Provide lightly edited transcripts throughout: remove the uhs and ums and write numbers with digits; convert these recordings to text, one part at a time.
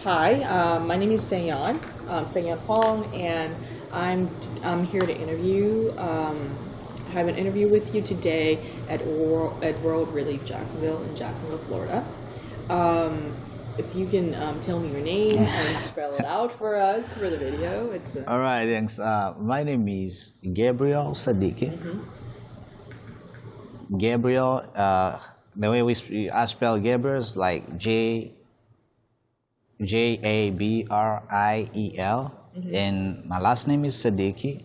Hi, my name is Seyeon, Seyeon Hwang, and I'm here to interview. Have an interview with you today at World Relief Jacksonville in Jacksonville, Florida. If you can tell me your name and spell it out for us for the video. All right, thanks. My name is Gabriel Sadiki. Gabriel, the way I spell Gabriel is like Jabriel, and my last name is Sadiki.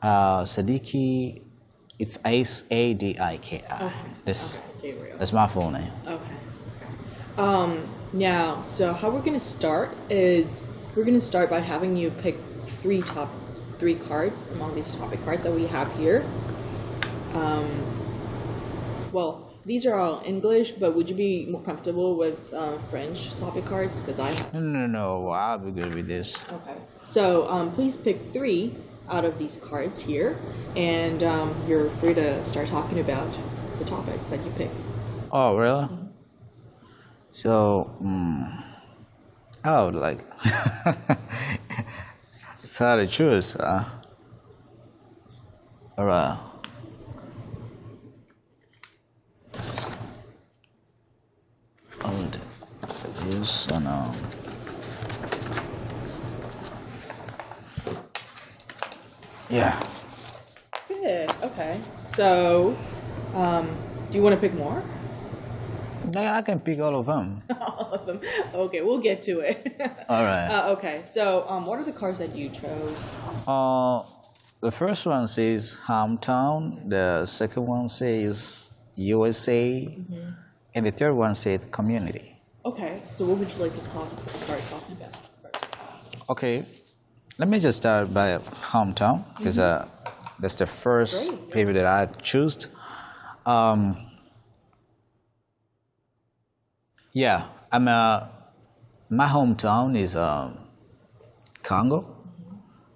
Sadiki, it's Sadiki. That's my full name. Okay. Now, so how we're gonna start is we're gonna start by having you pick three cards among these topic cards that we have here. Well, these are all English, but would you be more comfortable with French topic cards? Because I have. No, I'll be good with this. Okay. So please pick three out of these cards here, and you're free to start talking about the topics that you pick. Oh, really? So, I would like. It's hard to choose. All right. And this and yeah. Good. Okay. So, do you want to pick more? I can pick all of them. All of them. Okay, we'll get to it. All right. Okay. So, what are the cards that you chose? The first one says hometown. The second one says USA. And the third one said community. Okay, so what would you like to start talking about first? Okay, let me just start by hometown because that's the first paper that I chose. Yeah, my hometown is Congo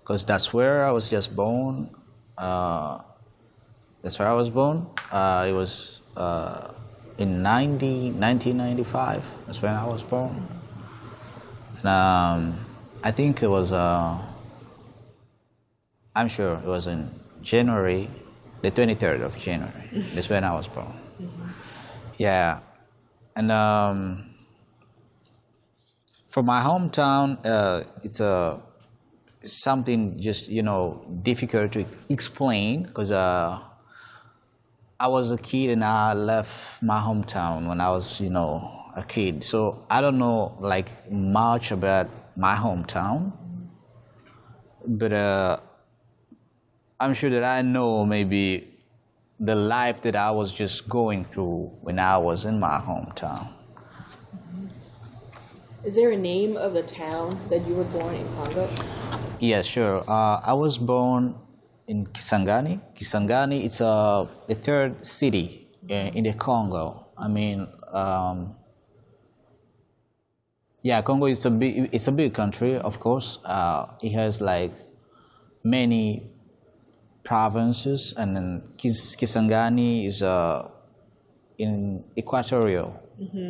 because that's where I was just born. That's where I was born. It was. In 1995, that's when I was born. And I think it was, I'm sure it was in January, the 23rd of January. That's when I was born. Yeah. And for my hometown, it's something just, difficult to explain because I was a kid and I left my hometown when I was, a kid. So I don't know like much about my hometown, but I'm sure that I know maybe the life that I was just going through when I was in my hometown. Is there a name of the town that you were born in Congo? Yeah, sure. I was born in Kisangani. Kisangani, it's the third city in the Congo. I mean, yeah, Congo is it's a big country, of course. It has like many provinces, and then Kisangani is in Equatorial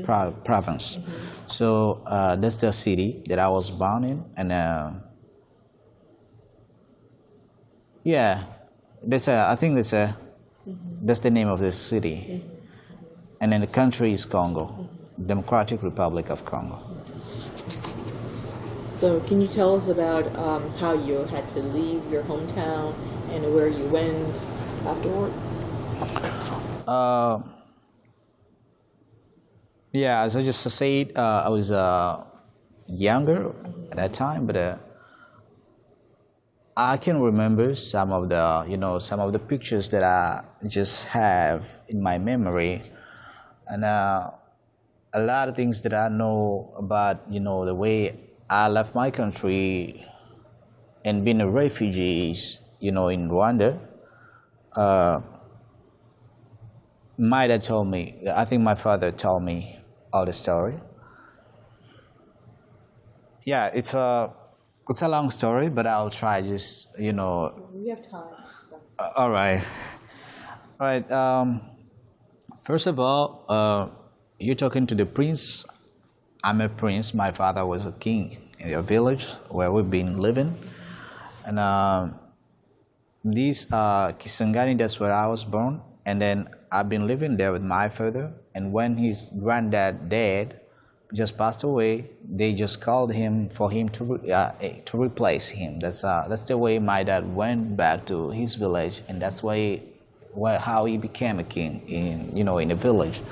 province. So that's the city that I was born in, and yeah, I think that's the name of the city. And then the country is Congo, Democratic Republic of Congo. So can you tell us about how you had to leave your hometown and where you went afterwards? Yeah, as I just said, I was younger at that time, but I can remember some of the pictures that I just have in my memory, and a lot of things that I know about, the way I left my country and being a refugee, in Rwanda. My dad told me, I think my father told me all the story. Yeah, it's a long story, but I'll try just, We have time. So. All right. All right. First of all, you're talking to the prince I'm a prince. My father was a king in a village where we've been living, and this Kisangani, that's where I was born, and then I've been living there with my father. And when his granddad died, just passed away, they just called him for him to replace him. That's the way my dad went back to his village, and that's how he became a king in a village.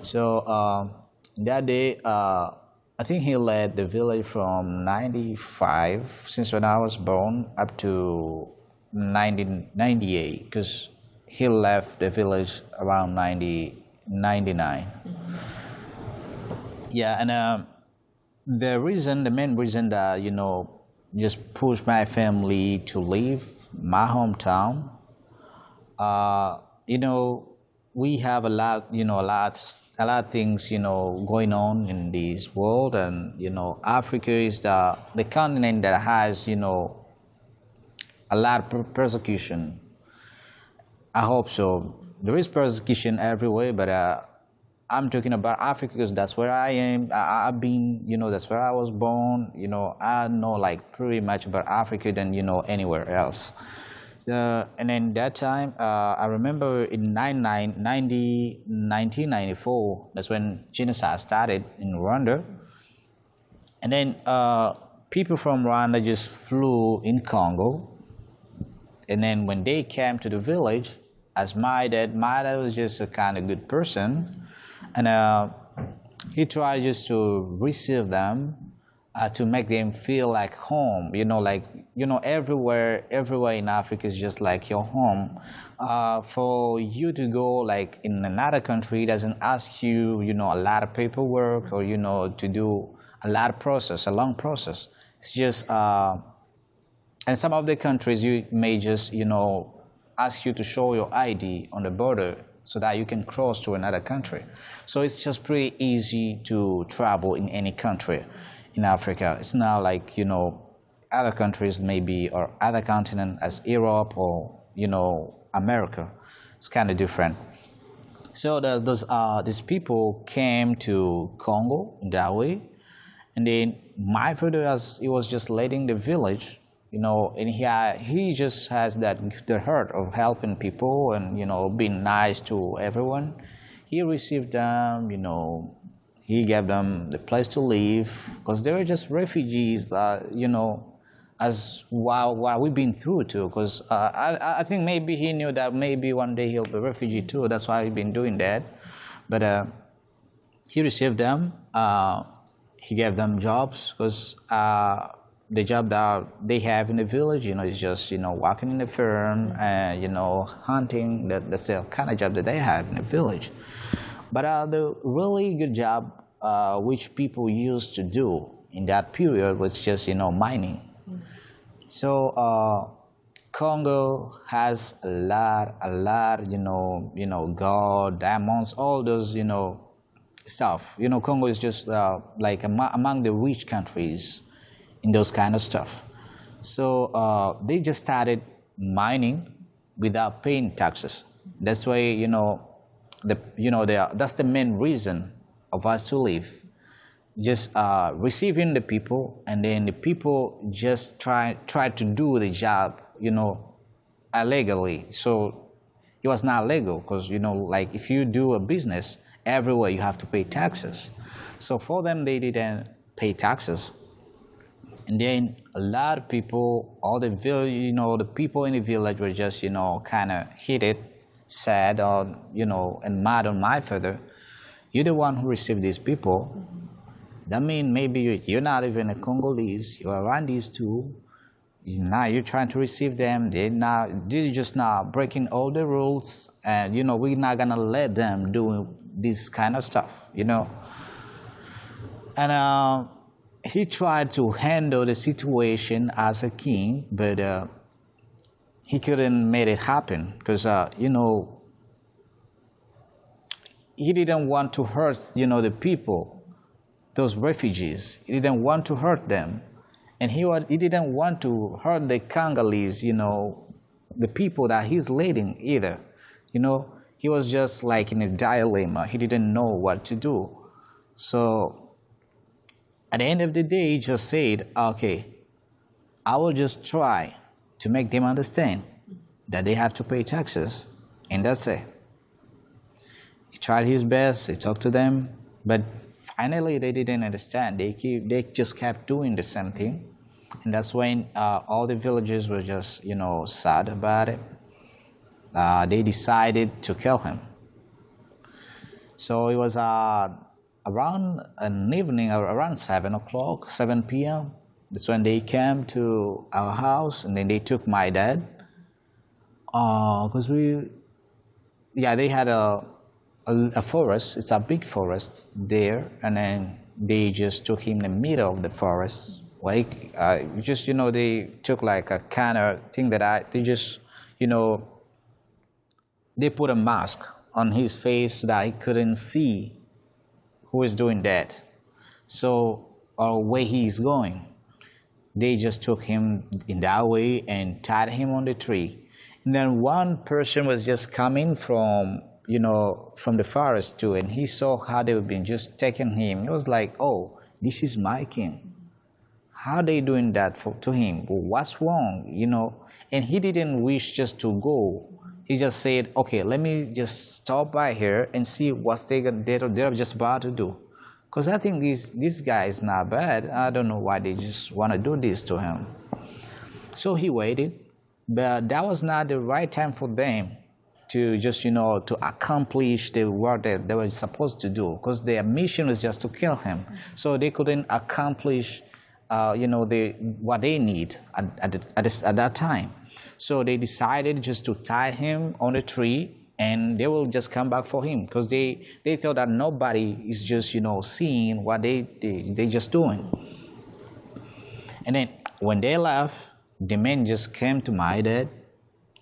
So that day, I think he led the village from 95, since when I was born, up to 1998, because he left the village around 99. Yeah, and the main reason that just pushed my family to leave my hometown, we have a lot of things going on in this world, and Africa is the continent that has a lot of persecution. I hope so. There is persecution everywhere, but I'm talking about Africa because that's where I am. I've been, that's where I was born. I know like pretty much about Africa than anywhere else. And then that time, I remember in 1994, that's when genocide started in Rwanda. And then people from Rwanda just flew in Congo. And then when they came to the village, as my dad was just a kind of good person. And he tried just to receive them, to make them feel like home, everywhere in Africa is just like your home. For you to go like in another country, it doesn't ask you, a lot of paperwork or, to do a lot of process, a long process. It's just, and some of the countries you may just, ask you to show your ID on the border so that you can cross to another country. So it's just pretty easy to travel in any country in Africa. It's not like, other countries maybe, or other continent as Europe or, America. It's kind of different. So these people came to Congo in that way. And then my father, as he was just leading the village, and he just has the heart of helping people and, being nice to everyone. He received them, he gave them the place to live because they were just refugees, as what we've been through too. Because I think maybe he knew that maybe one day he'll be a refugee too. That's why he's been doing that. But he received them. He gave them jobs because the job that they have in the village, is just, working in the farm and, hunting. That's the kind of job that they have in the village. But the really good job which people used to do in that period was just, mining. So Congo has a lot, gold, diamonds, all those, stuff. Congo is just like among the rich countries in those kind of stuff. So they just started mining without paying taxes. That's why, that's the main reason of us to live. Just receiving the people, and then the people just try to do the job, illegally. So it was not legal because, like if you do a business, everywhere you have to pay taxes. So for them, they didn't pay taxes. And then a lot of people, all the village, the people in the village were just, kind of heated, sad, or, and mad on my father. You're the one who received these people. That means maybe you're not even a Congolese. You're Rwandese too. Now you're trying to receive them. They're just not breaking all the rules. And, we're not going to let them do this kind of stuff, And he tried to handle the situation as a king, but he couldn't make it happen because, he didn't want to hurt, the people, those refugees. He didn't want to hurt them. And he didn't want to hurt the Congolese, the people that he's leading either. He was just like in a dilemma. He didn't know what to do. So At the end of the day, he just said, okay, I will just try to make them understand that they have to pay taxes, and that's it. He tried his best, he talked to them, but finally they didn't understand. They just kept doing the same thing, and that's when all the villagers were just, sad about it. They decided to kill him. So it was around an evening, around 7 o'clock, 7 p.m. That's when they came to our house, and then they took my dad. Because they had a forest. It's a big forest there, and then they just took him in the middle of the forest. Like, they took like a kind of thing they just, they put a mask on his face so that he couldn't see who is doing that. So, or where he is going. They just took him in that way and tied him on the tree. And then one person was just coming from the forest too, and he saw how they had been just taking him. He was like, oh, this is my king. How they doing that to him? What's wrong? And he didn't wish just to go. He just said, okay, let me just stop by here and see what they're just about to do. Because I think this guy is not bad. I don't know why they just want to do this to him. So he waited, but that was not the right time for them to just, to accomplish the work that they were supposed to do, because their mission was just to kill him. So they couldn't accomplish, what they need at that time. So they decided just to tie him on a tree, and they will just come back for him, because they thought that nobody is just, seeing what they just doing. And then when they left, the men just came to my dad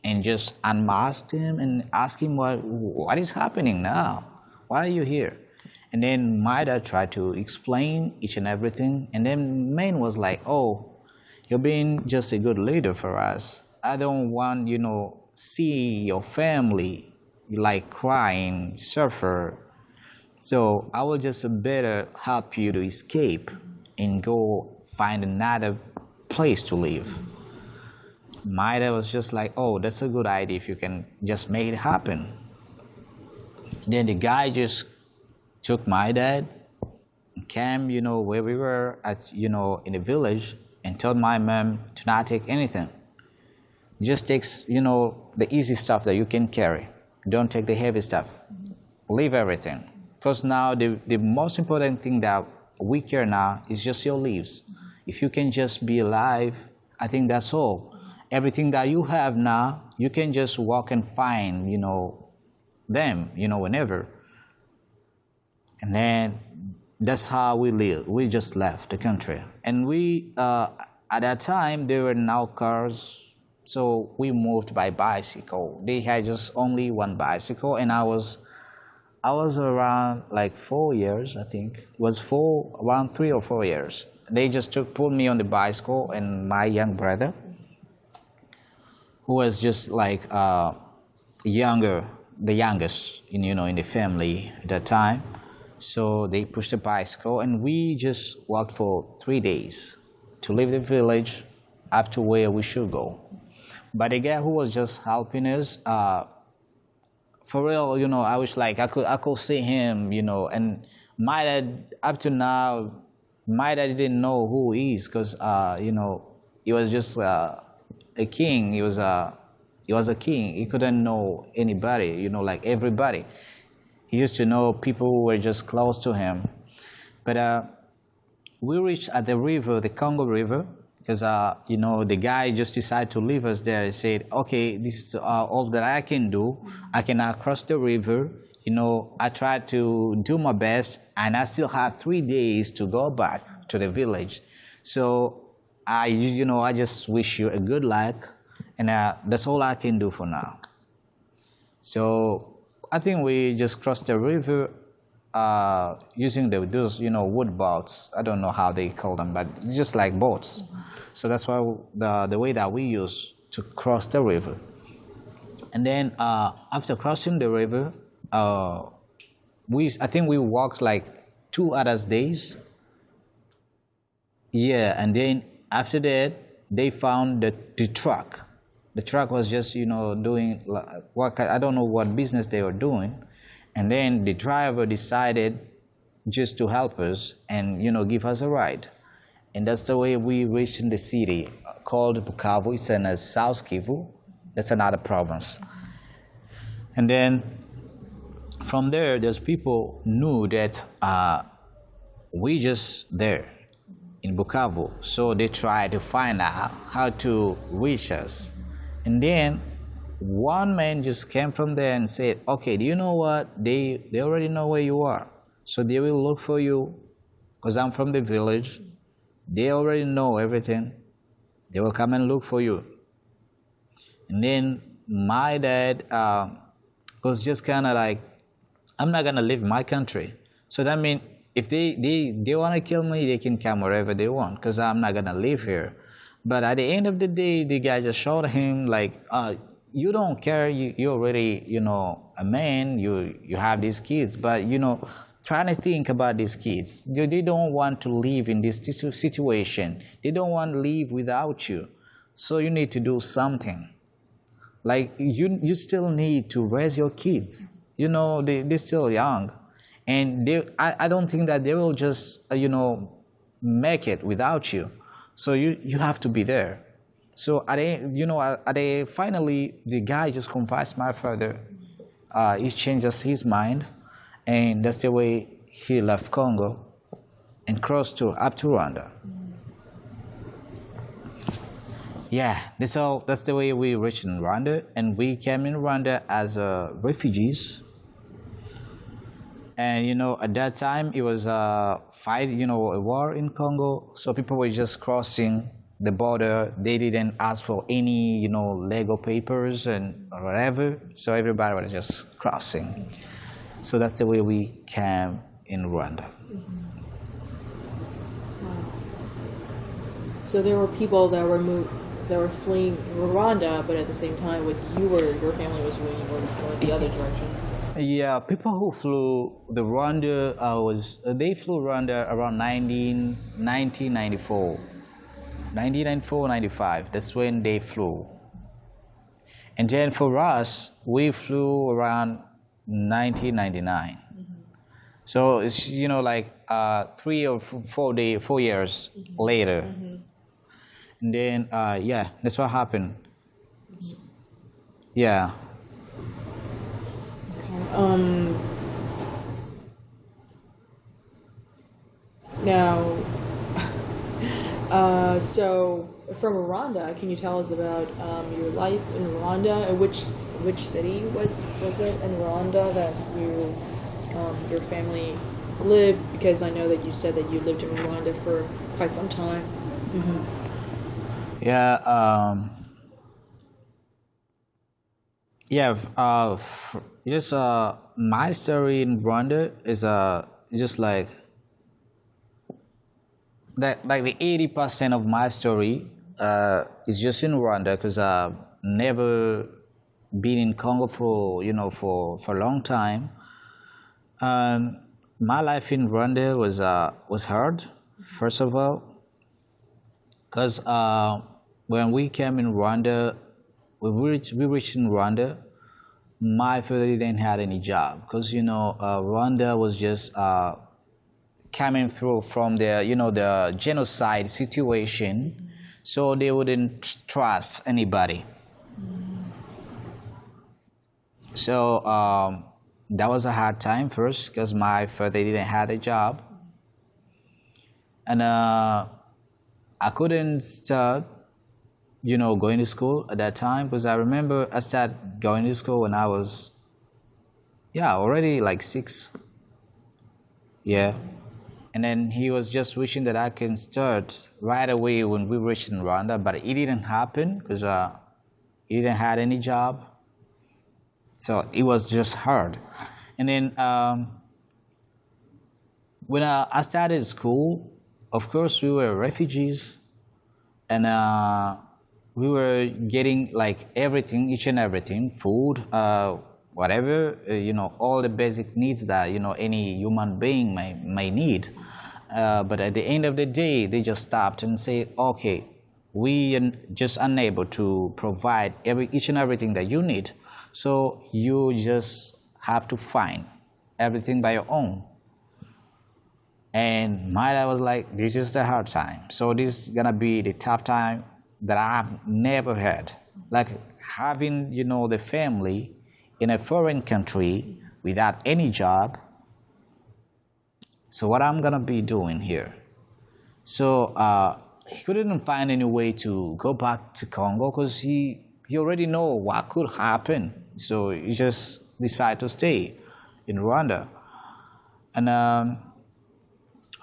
and just unmasked him and asked him what is happening now? Why are you here? And then my dad tried to explain each and everything. And then man was like, oh, you're being just a good leader for us. I don't want, see your family like crying, suffer. So I will just better help you to escape and go find another place to live. My dad was just like, oh, that's a good idea if you can just make it happen. Then the guy just took my dad, came, where we were at, in the village, and told my mom to not take anything. Just takes, the easy stuff that you can carry. Don't take the heavy stuff. Leave everything. Because now the most important thing that we care now is just your lives. If you can just be alive, I think that's all. Everything that you have now, you can just walk and find, them, whenever. And then that's how we live. We just left the country. And we, at that time, there were no cars, so we moved by bicycle. They had just only one bicycle, and I was around like 4 years, I think. It was around 3 or 4 years. They just put me on the bicycle, and my young brother, who was just like the youngest in the family at that time. So they pushed the bicycle, and we just walked for 3 days to leave the village up to where we should go. But the guy who was just helping us, for real, I was like, I could see him, and my dad, up to now, my dad didn't know who he is, because, he was just a king. He was a king. He couldn't know anybody, like everybody. He used to know people who were just close to him. But we reached at the river, the Congo River, because, the guy just decided to leave us there. He said, okay, this is all that I can do. I cannot cross the river. I tried to do my best, and I still have 3 days to go back to the village. So I just wish you a good luck, and that's all I can do for now. So I think we just crossed the river using those wood boats. I don't know how they call them, but just like boats. So that's why the way that we use to cross the river. And then after crossing the river, I think we walked like 2 other days. Yeah, and then after that, they found the truck. The truck was just, doing what I don't know what business they were doing, and then the driver decided just to help us and give us a ride, and that's the way we reached in the city called Bukavu. It's in South Kivu. That's another province, and then from there, there's people knew that we just there in Bukavu, so they tried to find out how to reach us. And then one man just came from there and said, okay, do you know what? They already know where you are. So they will look for you because I'm from the village. They already know everything. They will come and look for you. And then my dad was just kind of like, I'm not going to leave my country. So that means if they want to kill me, they can come wherever they want because I'm not going to live here. But at the end of the day, the guy just showed him like, you don't care. You already, a man. You have these kids, but trying to think about these kids. They don't want to live in this situation. They don't want to live without you. So you need to do something. Like you still need to raise your kids. They're still young, and I don't think that they will just make it without you. So you have to be there. So finally the guy just convinced my father. He changes his mind, and that's the way he left Congo and crossed up to Rwanda. Yeah, that's the way we reached in Rwanda, and we came in Rwanda as refugees. And at that time it was a fight, a war in Congo. So people were just crossing the border. They didn't ask for any, legal papers and whatever. So everybody was just crossing. So that's the way we came in Rwanda. Mm-hmm. Wow. So there were people that were fleeing Rwanda, but at the same time, your family was fleeing going the other direction. Yeah, people who flew the Rwanda they flew Rwanda around 1994, 95. That's when they flew. And then for us, we flew around 1999. Mm-hmm. So it's 3 or 4 years mm-hmm. later. Mm-hmm. And then that's what happened. Mm-hmm. Yeah. Now, so from Rwanda, can you tell us about your life in Rwanda? Which city was it in Rwanda that your family lived? Because I know that you said that you lived in Rwanda for quite some time. Mm-hmm. Yeah. Yes. My story in Rwanda is just like that. Like the 80% of my story is just in Rwanda because I've never been in Congo for a long time. My life in Rwanda was hard, first of all, because when we came in Rwanda, we reached in Rwanda. My father didn't have any job because Rwanda was just coming through from the genocide situation, so they wouldn't trust anybody. So that was a hard time first because my father didn't have a job, and I couldn't start going to school at that time because I remember I started going to school when I was already like 6. Yeah. And then he was just wishing that I can start right away when we reached in Rwanda, but it didn't happen because he didn't have any job. So it was just hard. And then when I started school, of course we were refugees, and we were getting like everything, each and everything, food, whatever, all the basic needs that any human being may need. but at the end of the day, they just stopped and say, okay, we are just unable to provide each and everything that you need. So you just have to find everything by your own. And my dad was like, this is the hard time. So this is gonna be the tough time that I've never had. Like having, the family in a foreign country without any job. So what I'm gonna be doing here? So he couldn't find any way to go back to Congo because he already know what could happen. So he just decided to stay in Rwanda. And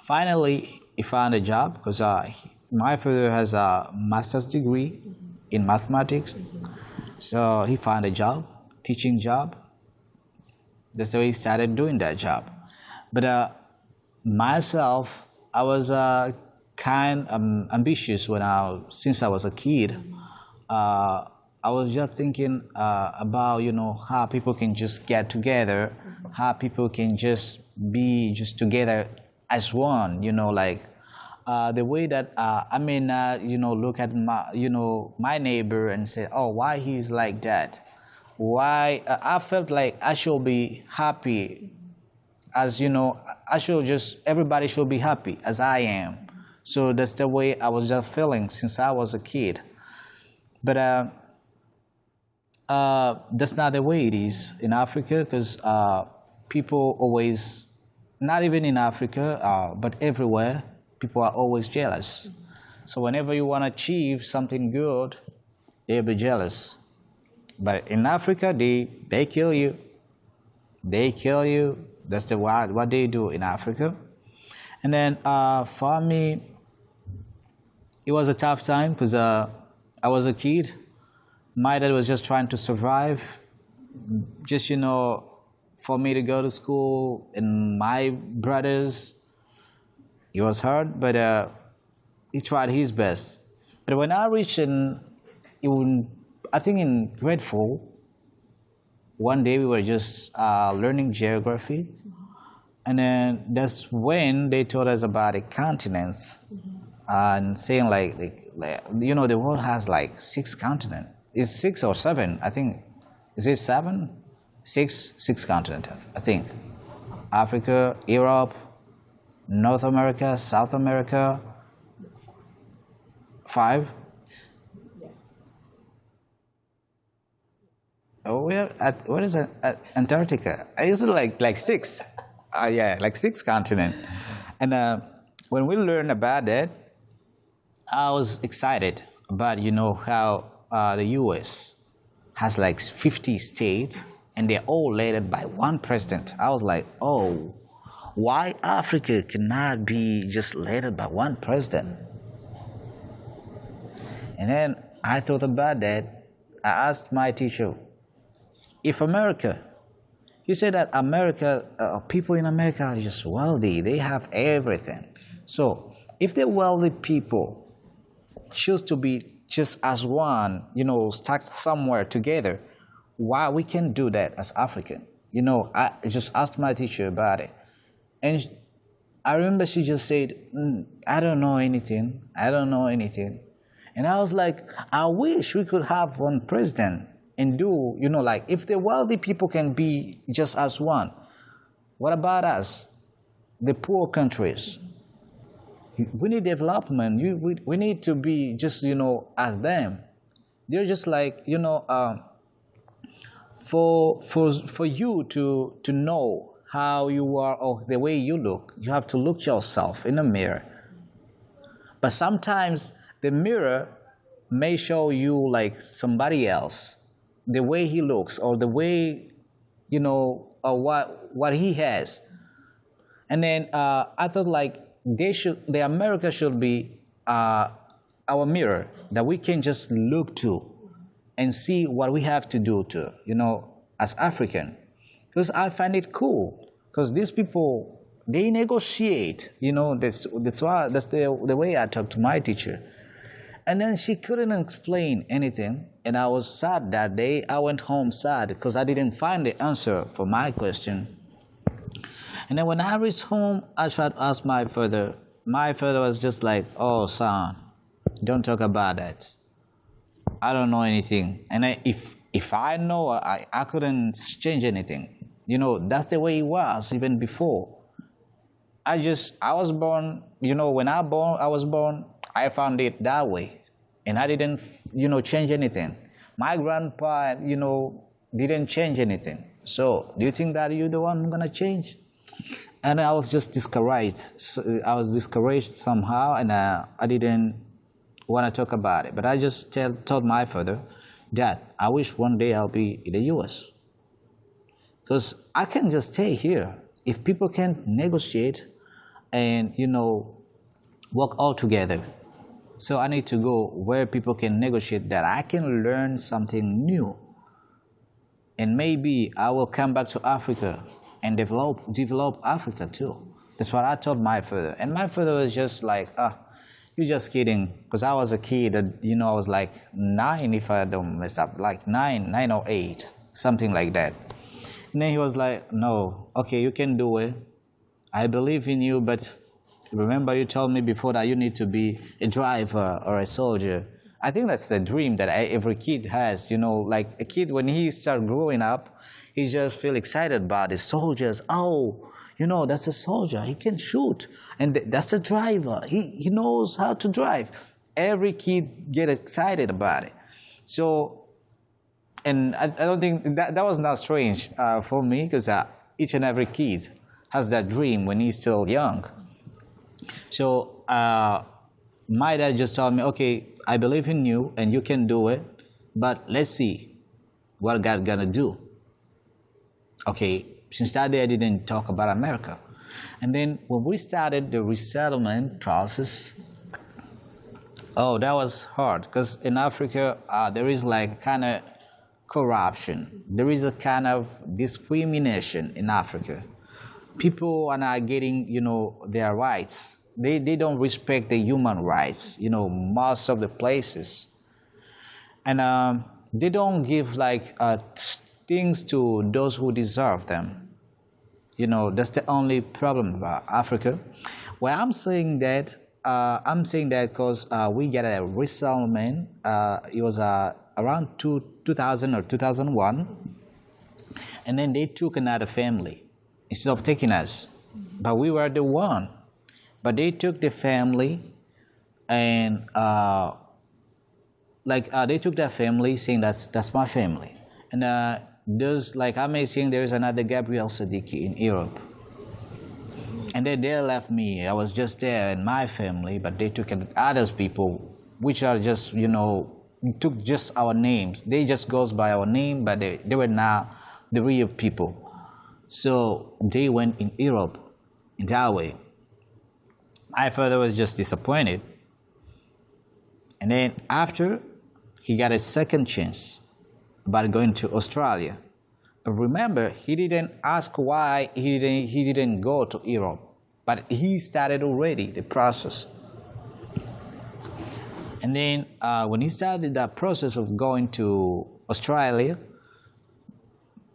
finally, he found a job because my father has a master's degree in mathematics. So he found a job, teaching job. That's why he started doing that job. But myself, I was kind ambitious since I was a kid. I was just thinking about how people can just get together, how people can just be just together as one. The way that I may not look at my neighbor and say, oh, why he's like that? Why I felt like I should be happy, as everybody should be happy as I am. So that's the way I was just feeling since I was a kid. But that's not the way it is in Africa, because people always, not even in Africa, but everywhere, people are always jealous. So whenever you want to achieve something good, they'll be jealous. But in Africa, they kill you. They kill you. That's what they do in Africa. And then for me, it was a tough time because I was a kid. My dad was just trying to survive. Just, for me to go to school, and my brothers, it was hard, but he tried his best. But when I reached I think in grade 4, one day we were just learning geography, and then that's when they taught us about the continents, and saying like the world has like 6 continents. It's 6 or 7, I think. Is it 7? 6 continents, I think. Africa, Europe, North America, South America. 5. Oh, what is it? Antarctica. I used to like 6. Yeah, like 6 continents. And when we learned about that, I was excited about how the U.S. has like 50 states, and they're all led by one president. I was like, oh, why Africa cannot be just led by one president? And then I thought about that. I asked my teacher, if America, you say that America, people in America are just wealthy, they have everything. So if the wealthy people choose to be just as one, stuck somewhere together, why we can't do that as African? I just asked my teacher about it. And I remember she just said, I don't know anything. And I was like, I wish we could have one president and do, like if the wealthy people can be just as one, what about us, the poor countries? We need development. We need to be just, as them. They're just like, for you to know how you are or the way you look, you have to look yourself in the mirror. But sometimes the mirror may show you like somebody else, the way he looks or the way, or what he has. And then I thought like the America should be our mirror that we can just look to and see what we have to do to, as African. Because I find it cool. Because these people, they negotiate, that's the way I talk to my teacher. And then she couldn't explain anything. And I was sad that day. I went home sad because I didn't find the answer for my question. And then when I reached home, I tried to ask my father. My father was just like, "Oh, son, don't talk about that. I don't know anything. And if I know, I couldn't change anything. That's the way it was even before. I was born. When I was born, I found it that way, and I didn't, change anything. My grandpa, didn't change anything. So do you think that you're the one gonna change?" And I was just discouraged. I was discouraged somehow, and I didn't want to talk about it. But I just told my father, "Dad, I wish one day I'll be in the U.S. Because I can't just stay here. If people can negotiate and work all together, so I need to go where people can negotiate, that I can learn something new, and maybe I will come back to Africa and develop Africa too." That's what I told my father, and my father was just like, "You're just kidding," because I was a kid. I was like 9, if I don't mess up, like 9 or 8, something like that. And then he was like, "No, okay, you can do it. I believe in you, but remember you told me before that you need to be a driver or a soldier." I think that's the dream that every kid has, like a kid when he starts growing up, he just feel excited about the soldiers. "Oh, that's a soldier. He can shoot. And that's a driver. He knows how to drive." Every kid get excited about it. So, and I don't think that was not strange for me, because each and every kid has that dream when he's still young. So my dad just told me, "Okay, I believe in you and you can do it, but let's see what God gonna do." Okay, since that day I didn't talk about America. And then when we started the resettlement process, that was hard, because in Africa there is like kind of corruption. There is a kind of discrimination in Africa. People are not getting, their rights. They don't respect the human rights, most of the places. And they don't give like things to those who deserve them. That's the only problem about Africa. Well, I'm saying that because we get a resettlement. It was around 2000 or 2001, and then they took another family instead of taking us. But we were the one. But they took the family, and they took that family, saying that's my family. And there's like amazing. There is another Gabriel Sadiki in Europe, and then they left me. I was just there and my family, but they took others people, which are just took just our names. They just goes by our name, but they were not the real people. So they went in Europe in that way. My father was just disappointed. And then after, he got a second chance about going to Australia. But remember, he didn't ask why he didn't go to Europe. But he started already the process. And then when he started that process of going to Australia,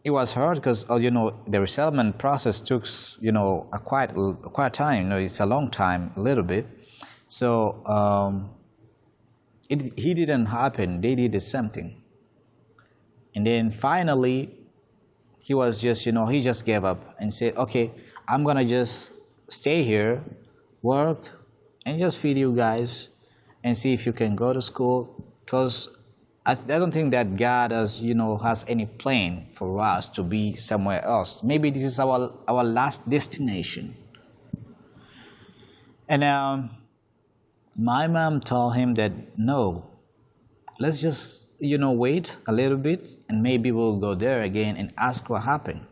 it was hard because the resettlement process took a quite time. It's a long time, a little bit. So he didn't happen. They did something, and then finally he was just he just gave up and said, "Okay, I'm gonna just stay here, work, and just feed you guys, and see if you can go to school, because I don't think that God has any plan for us to be somewhere else. Maybe this is our last destination." And my mom told him that, "No, let's just wait a little bit, and maybe we'll go there again and ask what happened,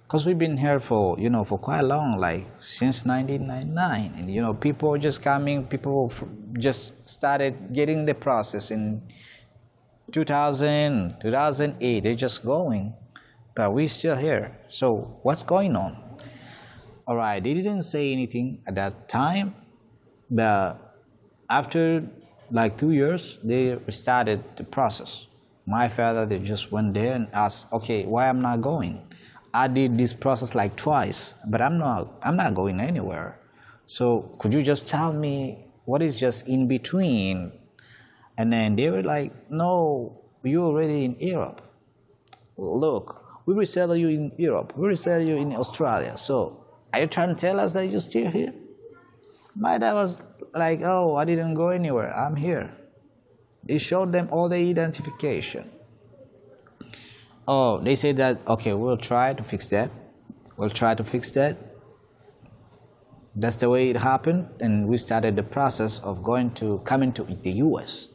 because we've been here for for quite long, like since 1999, and people are just coming. People just started getting the process in 2000, 2008, they're just going, but we're still here. So what's going on?" All right, they didn't say anything at that time, but after like 2 years, they restarted the process. My father, they just went there and asked, "Okay, why I'm not going? I did this process like twice, but I'm not going anywhere. So could you just tell me what is just in between? And then they were like, no, you're already in Europe. Look, we resettle you in Europe. We resettle you in Australia. So are you trying to tell us that you're still here? My dad was like, oh, I didn't go anywhere. I'm here. He showed them all the identification. Oh, they said that, okay, we'll try to fix that. We'll try to fix that. That's the way it happened. And we started the process of coming to the US.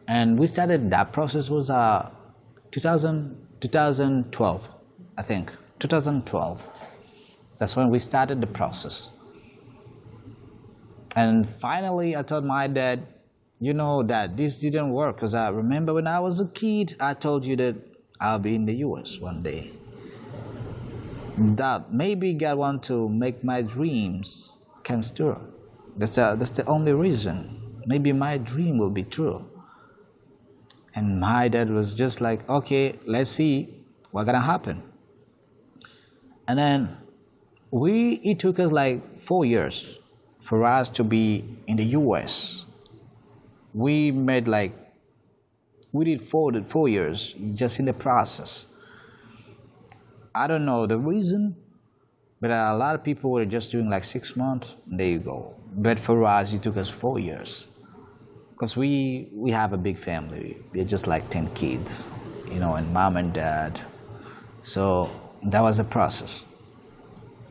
And we started, that process was 2012, I think. 2012. That's when we started the process. And finally, I told my dad, you know, that this didn't work. Because I remember when I was a kid, I told you that I'll be in the US one day. That maybe God wants to make my dreams come true. That's the only reason. Maybe my dream will be true. And my dad was just like, okay, let's see what's gonna happen. And then it took us like 4 years for us to be in the US. We did 4 years just in the process. I don't know the reason, but a lot of people were just doing like 6 months. There you go. But for us, it took us 4 years, because we have a big family. We're just like 10 kids, you know, and mom and dad. So that was a process.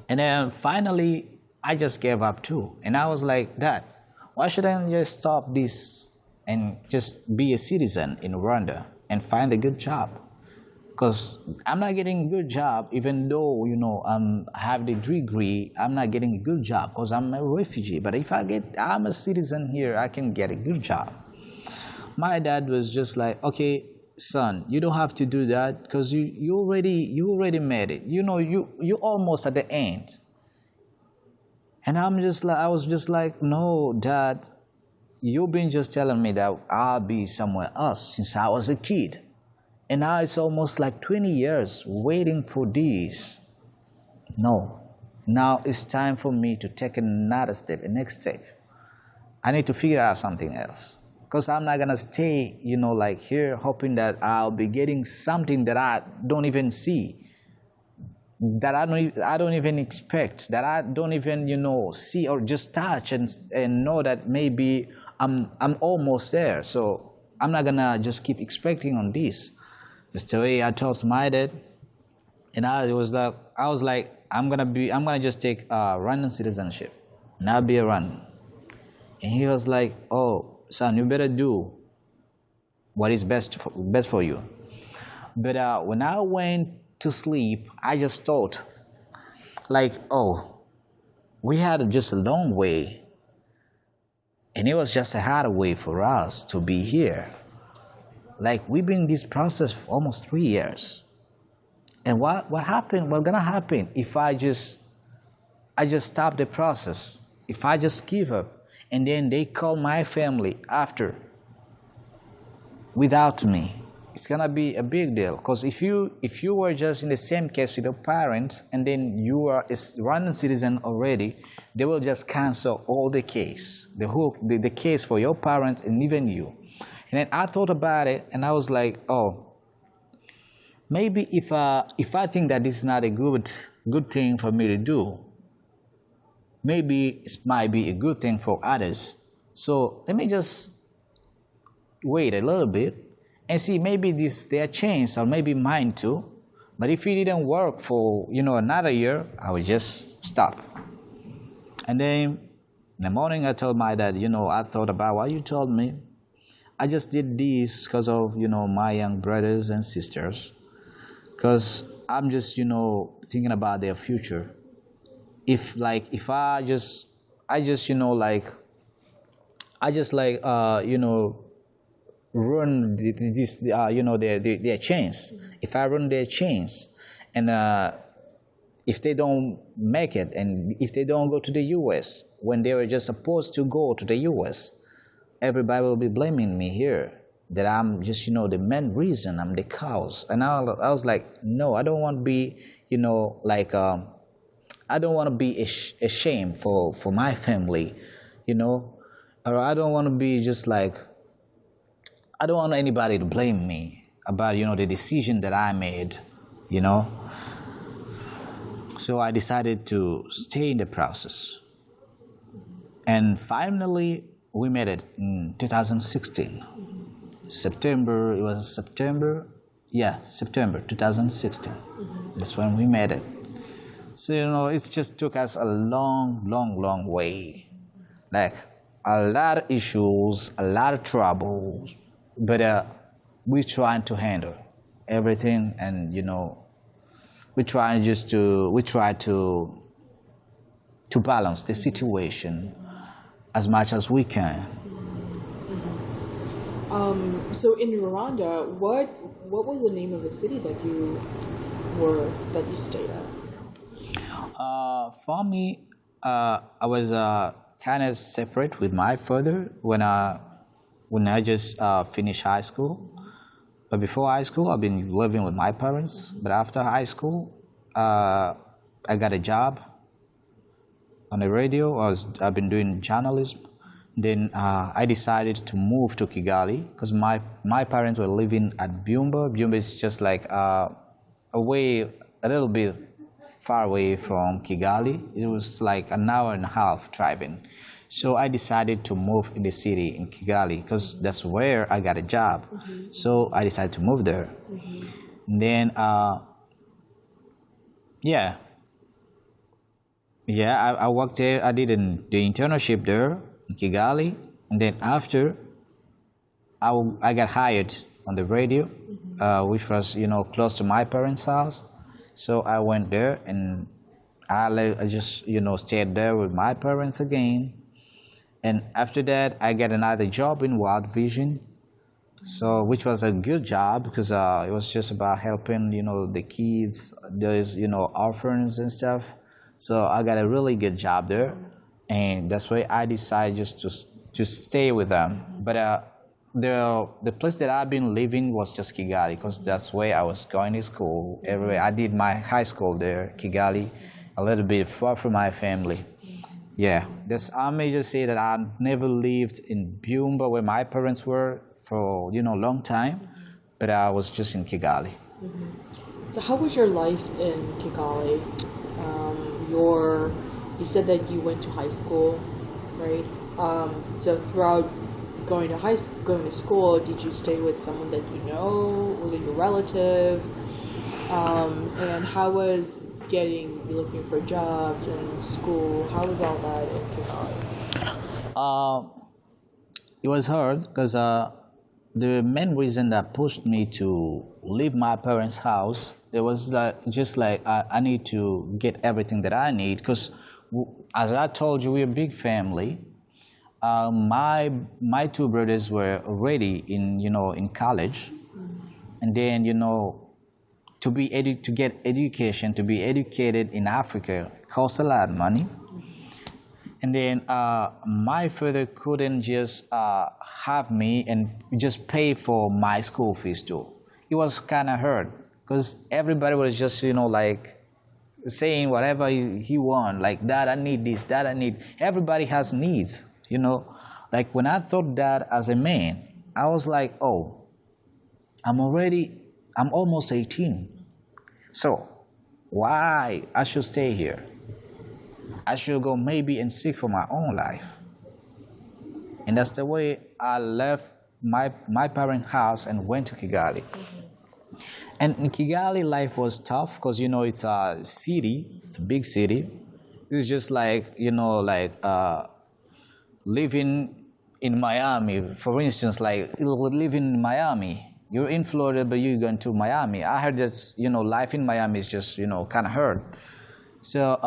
And then finally, I just gave up too. And I was like, Dad, why shouldn't I just stop this and just be a citizen in Rwanda and find a good job? Because I'm not getting a good job, even though, you know, I have the degree, I'm not getting a good job because I'm a refugee. But if I'm a citizen here, I can get a good job. My dad was just like, okay, son, you don't have to do that because you already made it. You know, you almost at the end. And I was just like, no, Dad, you've been just telling me that I'll be somewhere else since I was a kid. And now it's almost like 20 years waiting for this. No. Now it's time for me to take another step, a next step. I need to figure out something else. Because I'm not going to stay, you know, like here hoping that I'll be getting something that I don't even see, that I don't even expect, that I don't even, you know, see or just touch and know that maybe I'm almost there. So I'm not going to just keep expecting on this. That's the way I told my dad. And I was like, I'm gonna just take Rwandan citizenship, not be a Rwandan. And he was like, oh, son, you better do what is best for you. But when I went to sleep, I just thought, like, oh, we had just a long way, and it was just a hard way for us to be here. Like, we've been in this process for almost 3 years. And what happened? What's gonna happen if I just stop the process? If I just give up, and then they call my family after without me, it's gonna be a big deal. Because if you were just in the same case with your parents, and then you are a Rwandan citizen already, they will just cancel all the case, the case for your parents and even you. And then I thought about it, and I was like, oh, maybe if I think that this is not a good thing for me to do, maybe it might be a good thing for others. So let me just wait a little bit and see, maybe this their chance or maybe mine too. But if it didn't work for, you know, another year, I would just stop. And then in the morning I told my dad, you know, I thought about what you told me. I just did this because of, you know, my young brothers and sisters. Because I'm just, you know, thinking about their future. If I just, you know, like, you know, run this, you know, their chance. If I run their chance, and if they don't make it, and if they don't go to the U.S. when they were just supposed to go to the U.S., everybody will be blaming me here. that I'm just, the main reason, I'm the cause. And I was like, no, I don't want to be, I don't want to be ashamed for my family, or I don't want to be just like, I don't want anybody to blame me about, the decision that I made, you know. So I decided to stay in the process. And finally, we made it in 2016. September 2016. That's when we made it. So, it just took us a long way. Like, a lot of issues, a lot of troubles, but we trying to handle everything, and, we try to balance the situation as much as we can. So in Rwanda, what was the name of the city that you stayed at? For me, I was kind of separate with my father when I just finished high school. But before high school, I've been living with my parents. But after high school, I got a job on the radio. I've been doing journalism. Then I decided to move to Kigali because my parents were living at Byumba. Byumba is just like a little bit far away from Kigali. It was like an hour and a half driving. So I decided to move in the city in Kigali because that's where I got a job. So I decided to move there. And then, I worked there. I did the internship there in Kigali. And then after, I got hired on the radio, which was, close to my parents' house. So I went there and I just, stayed there with my parents again. And after that, I got another job in World Vision, so which was a good job because it was just about helping, the kids, there's, orphans and stuff. So I got a really good job there, and that's why I decided just to stay with them. But the place that I've been living was just Kigali because that's where I was going to school. Everywhere I did my high school there, Kigali, a little bit far from my family. Yeah, I may just say that I've never lived in Byumba where my parents were for, a long time, but I was just in Kigali. So how was your life in Kigali? You said that you went to high school, right? So throughout going to school, did you stay with someone that you know? Was it your relative? And how was looking for jobs in school? How was all that in Kigali? It was hard because the main reason that pushed me to leave my parents' house, it was I need to get everything that I need because, as I told you, we're a big family. My two brothers were already in college, and then to get education, to be educated in Africa costs a lot of money. And then my father couldn't just have me and just pay for my school fees too. It was kind of hard because everybody was just, saying whatever he want, like, Dad, I need this, Dad, I need. Everybody has needs, Like when I thought that as a man, I was like, oh, I'm almost 18. So why I should stay here? I should go maybe and seek for my own life. And that's the way I left my parents' house and went to Kigali. And in Kigali, life was tough because, it's a city. It's a big city. It's just like, living in Miami. For instance, like living in Miami. You're in Florida, but you're going to Miami. I heard that, life in Miami is just, kind of hard. So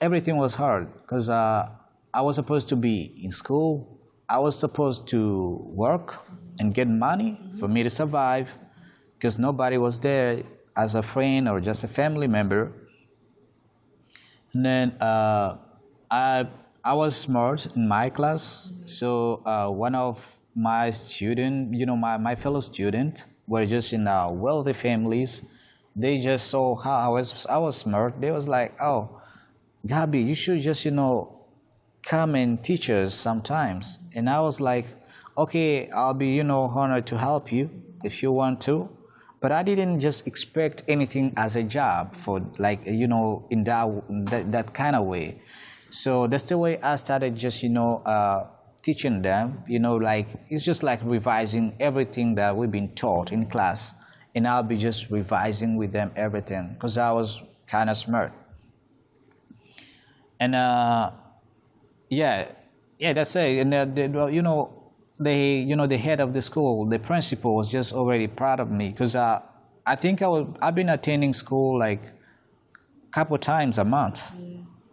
everything was hard because I was supposed to be in school. I was supposed to work and get money for me to survive because nobody was there as a friend or just a family member. And then I was smart in my class, so one of my student, my fellow student were just in wealthy families. They just saw how I was smart. They was like, oh, Gabby, you should just, come and teach us sometimes. And I was like, okay, I'll be, honored to help you if you want to. But I didn't just expect anything as a job for like, in that kind of way. So that's the way I started just, teaching them, like it's just like revising everything that we've been taught in class. And I'll be just revising with them everything because I was kind of smart. And yeah, that's it. And the head of the school, the principal was just already proud of me because I think I've been attending school like a couple times a month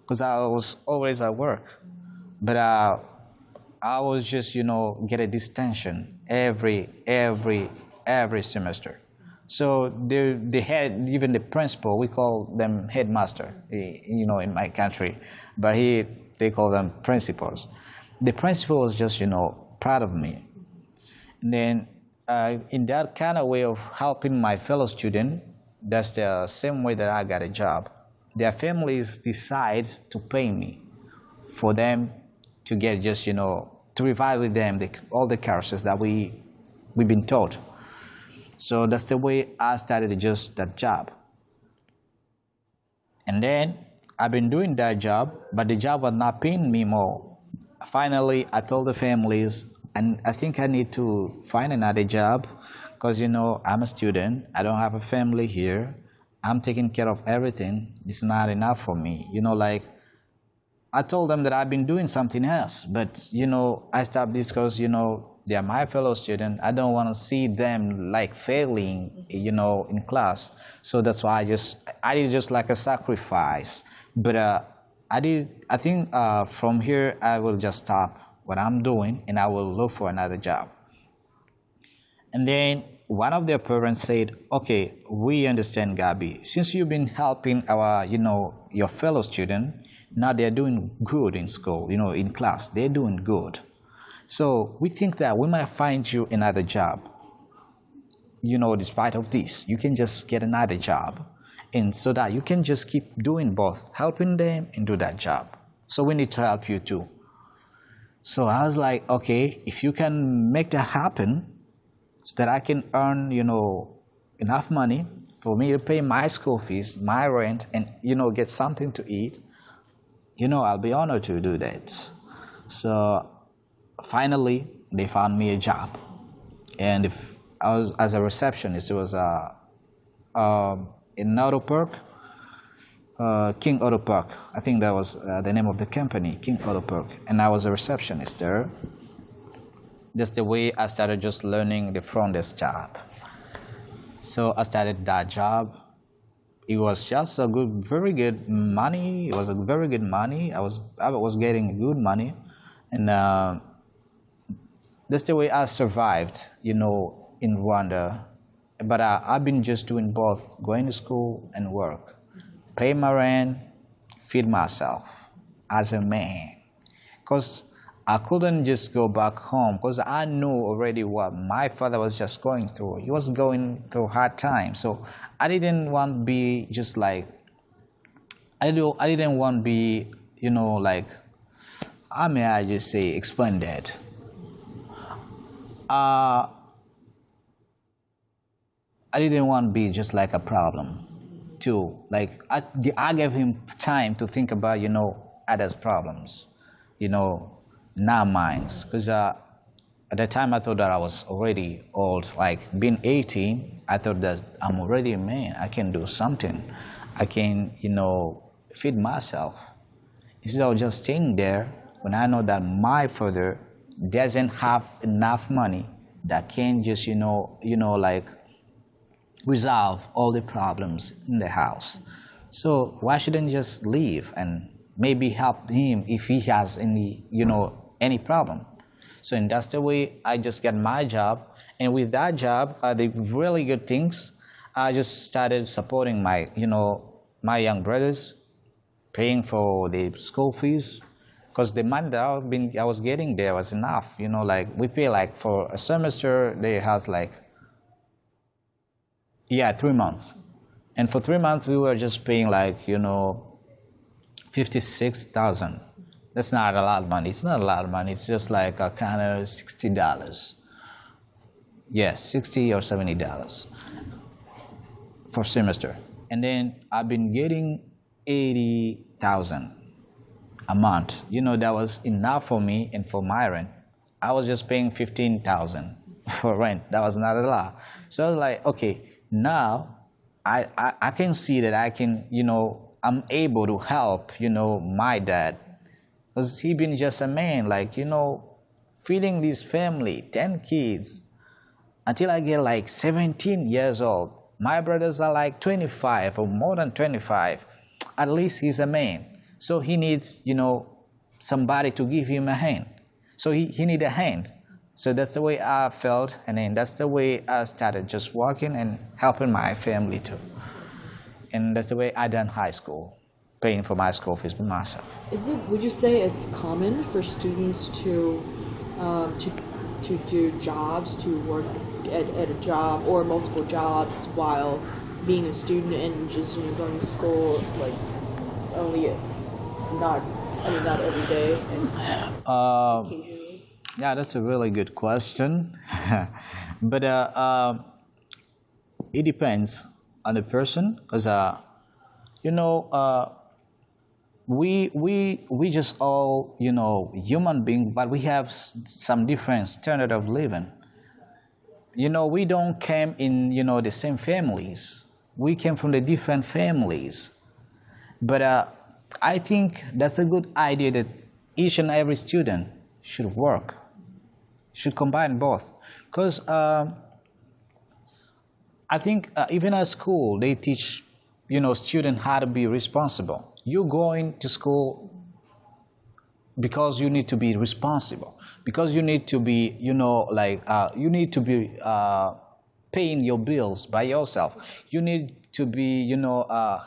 because I was always at work. But I was just get a distinction every semester. So the head, even the principal, we call them headmaster, in my country, but they call them principals. The principal was just proud of me. And then in that kind of way of helping my fellow student, that's the same way that I got a job. Their families decide to pay me for them to get just to revive with them all the courses that we've been taught. So that's the way I started just that job. And then I've been doing that job, but the job was not paying me more. Finally, I told the families, and I think I need to find another job because, I'm a student. I don't have a family here. I'm taking care of everything. It's not enough for me. Like I told them that I've been doing something else, but, I stopped this because, they're my fellow student. I don't want to see them like failing, in class. So that's why I did just like a sacrifice. But I think from here, I will just stop what I'm doing and I will look for another job. And then one of their parents said, okay, we understand, Gabby. Since you've been helping our, your fellow student, now they're doing good in school, in class. They're doing good. So we think that we might find you another job. Despite of this, you can just get another job. And so that you can just keep doing both, helping them and do that job. So we need to help you too. So I was like, okay, if you can make that happen so that I can earn, enough money for me to pay my school fees, my rent, and, get something to eat, I'll be honored to do that. So finally, they found me a job. And if I was as a receptionist, it was in Auto Park, King Auto Park. I think that was the name of the company, King Auto Park. And I was a receptionist there. That's the way I started just learning the front desk job. So I started that job. It was just very good money. It was a very good money. I was getting good money. And that's the way I survived, in Rwanda. But I've been just doing both, going to school and work. Pay my rent, feed myself as a man. Because I couldn't just go back home because I knew already what my father was just going through. He was going through hard times. So I didn't want to be just like, I didn't want to be, like, how may I just say, explain that? I didn't want to be just like a problem too. Like I gave him time to think about, others' problems, not mine. Because at the time I thought that I was already old, like being 18, I thought that I'm already a man. I can do something. I can, feed myself. Instead of just staying there when I know that my father doesn't have enough money that can just, like resolve all the problems in the house. So why shouldn't I just leave and maybe help him if he has any problem? So and that's the way I just got my job. And with that job, the really good things, I just started supporting my young brothers, paying for the school fees, because the money that I was getting there was enough. Like we pay like for a semester, they has like, yeah, 3 months, and for 3 months we were just paying like 56,000. That's not a lot of money. It's not a lot of money. It's just like a kind of $60. Yes, $60 or $70 for semester. And then I've been getting 80,000 a month. That was enough for me and for my rent. I was just paying 15,000 for rent. That was not a lot. So I was like, okay, now I can see that I can, I'm able to help, my dad. Because he been just a man, like, feeding this family, 10 kids, until I get like 17 years old. My brothers are like 25 or more than 25. At least he's a man. So he needs, somebody to give him a hand. So he need a hand. So that's the way I felt, and then that's the way I started just working and helping my family too. And that's the way I done high school, paying for my school fees by myself. Would you say it's common for students to do jobs, to work at a job or multiple jobs while being a student and just going to school, like only not every day and occasionally? Yeah, that's a really good question. But it depends on the person, because we just all human beings, but we have some different standard of living. We don't came in the same families. We came from the different families. But I think that's a good idea that each and every student should work, should combine both. Because I think even at school they teach students how to be responsible. You're going to school because you need to be responsible, because you need to be you need to be paying your bills by yourself. You need to be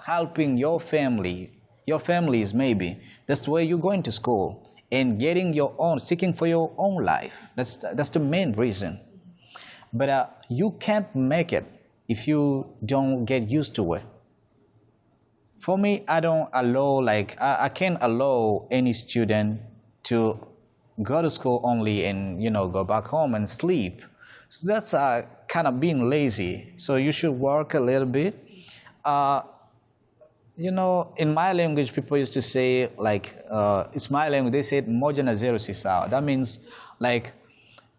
helping your families maybe. That's the way you're going to school and getting your own, seeking for your own life. That's the main reason. But you can't make it if you don't get used to it. For me, I don't allow, I can't allow any student to go to school only and go back home and sleep. So that's kind of being lazy. So you should work a little bit. In my language, people used to say, it's my language, they said moja na zero sisao. That means,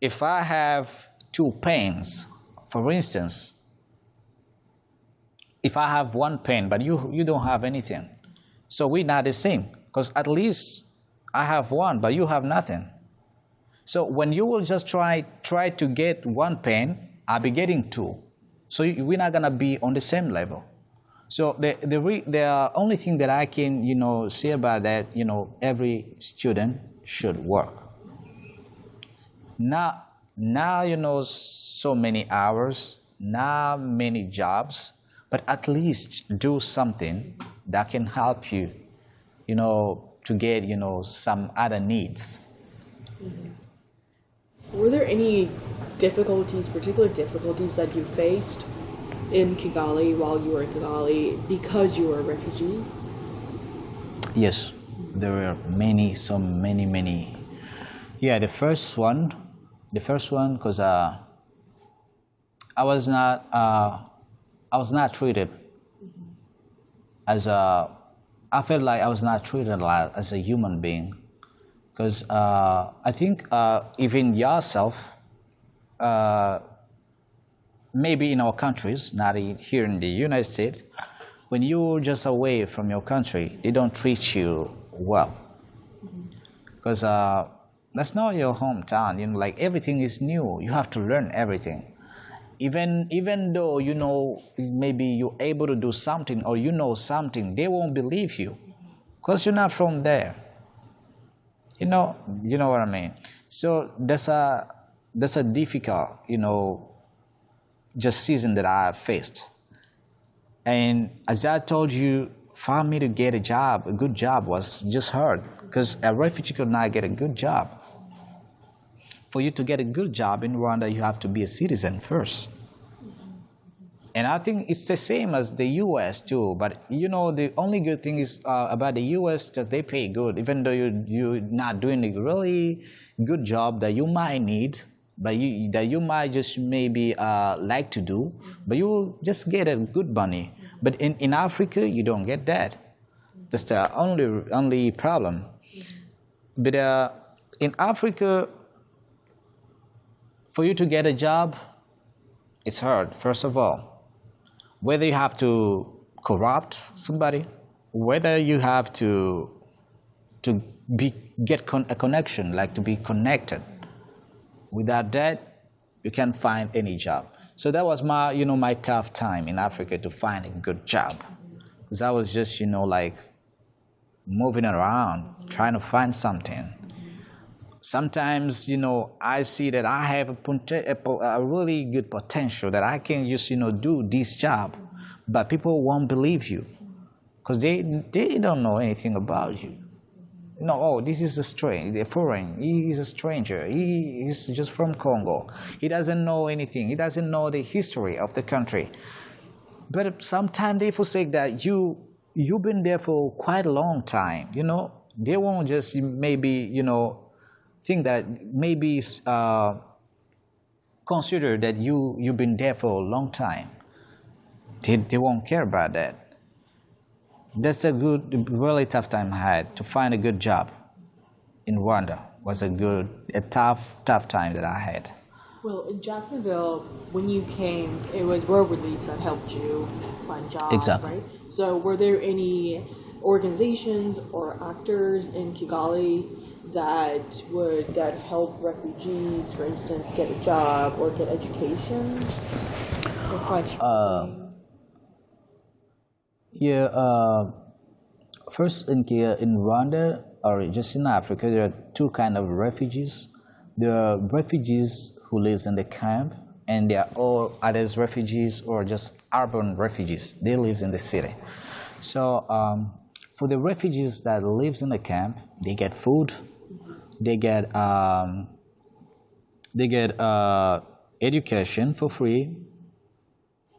if I have 2 pens, for instance, if I have 1 pen, but you don't have anything, so we're not the same, because at least I have 1, but you have nothing. So when you will just try to get 1 pen, I'll be getting 2. So we're not gonna be on the same level. So the only thing that I can say about that, every student should work. Now so many hours, not many jobs, but at least do something that can help you, to get some other needs. Mm-hmm. Were there any particular difficulties that you faced in Kigali while you were in Kigali because you were a refugee? Yes, there were many. Yeah, the first one, because I was not treated as I felt like I was not treated as a human being, because I think even yourself, maybe in our countries, not here in the United States, when you're just away from your country, they don't treat you well, because that's not your hometown. Everything is new. You have to learn everything. Even though maybe you're able to do something or something, they won't believe you because you're not from there. You know what I mean. So that's a difficult just season that I have faced. And as I told you, for me to get a good job was just hard because a refugee could not get a good job. For you to get a good job in Rwanda, you have to be a citizen first. And I think it's the same as the U.S. too. But the only good thing is about the U.S. that they pay good, even though you're not doing a really good job that you might need, but that you might just maybe like to do, but you will just get a good money. But in Africa, you don't get that. That's the only problem. But in Africa, for you to get a job, it's hard, first of all. Whether you have to corrupt somebody, whether you have to get a connection, like to be connected. Without that, you can't find any job. So that was my tough time in Africa to find a good job, because I was just like moving around trying to find something. Sometimes I see that I have a really good potential that I can just do this job, but people won't believe you because they don't know anything about you. Oh, this is a foreign. He is a stranger. He is just from Congo. He doesn't know anything. He doesn't know the history of the country. But sometimes they forsake that you've been there for quite a long time. They won't just maybe think that maybe consider that you've been there for a long time. They won't care about that. That's a really tough time I had to find a good job in Rwanda. Was a tough time that I had. Well, in Jacksonville, when you came, it was World Relief that helped you find jobs, Exactly. right? So were there any organizations or actors in Kigali that help refugees, for instance, get a job or get education or find housing? First in Rwanda or just in Africa, there are two kinds of refugees. There are refugees who lives in the camp, and there are all others refugees or just urban refugees. They live in the city. So for the refugees that lives in the camp, they get food, they get education for free,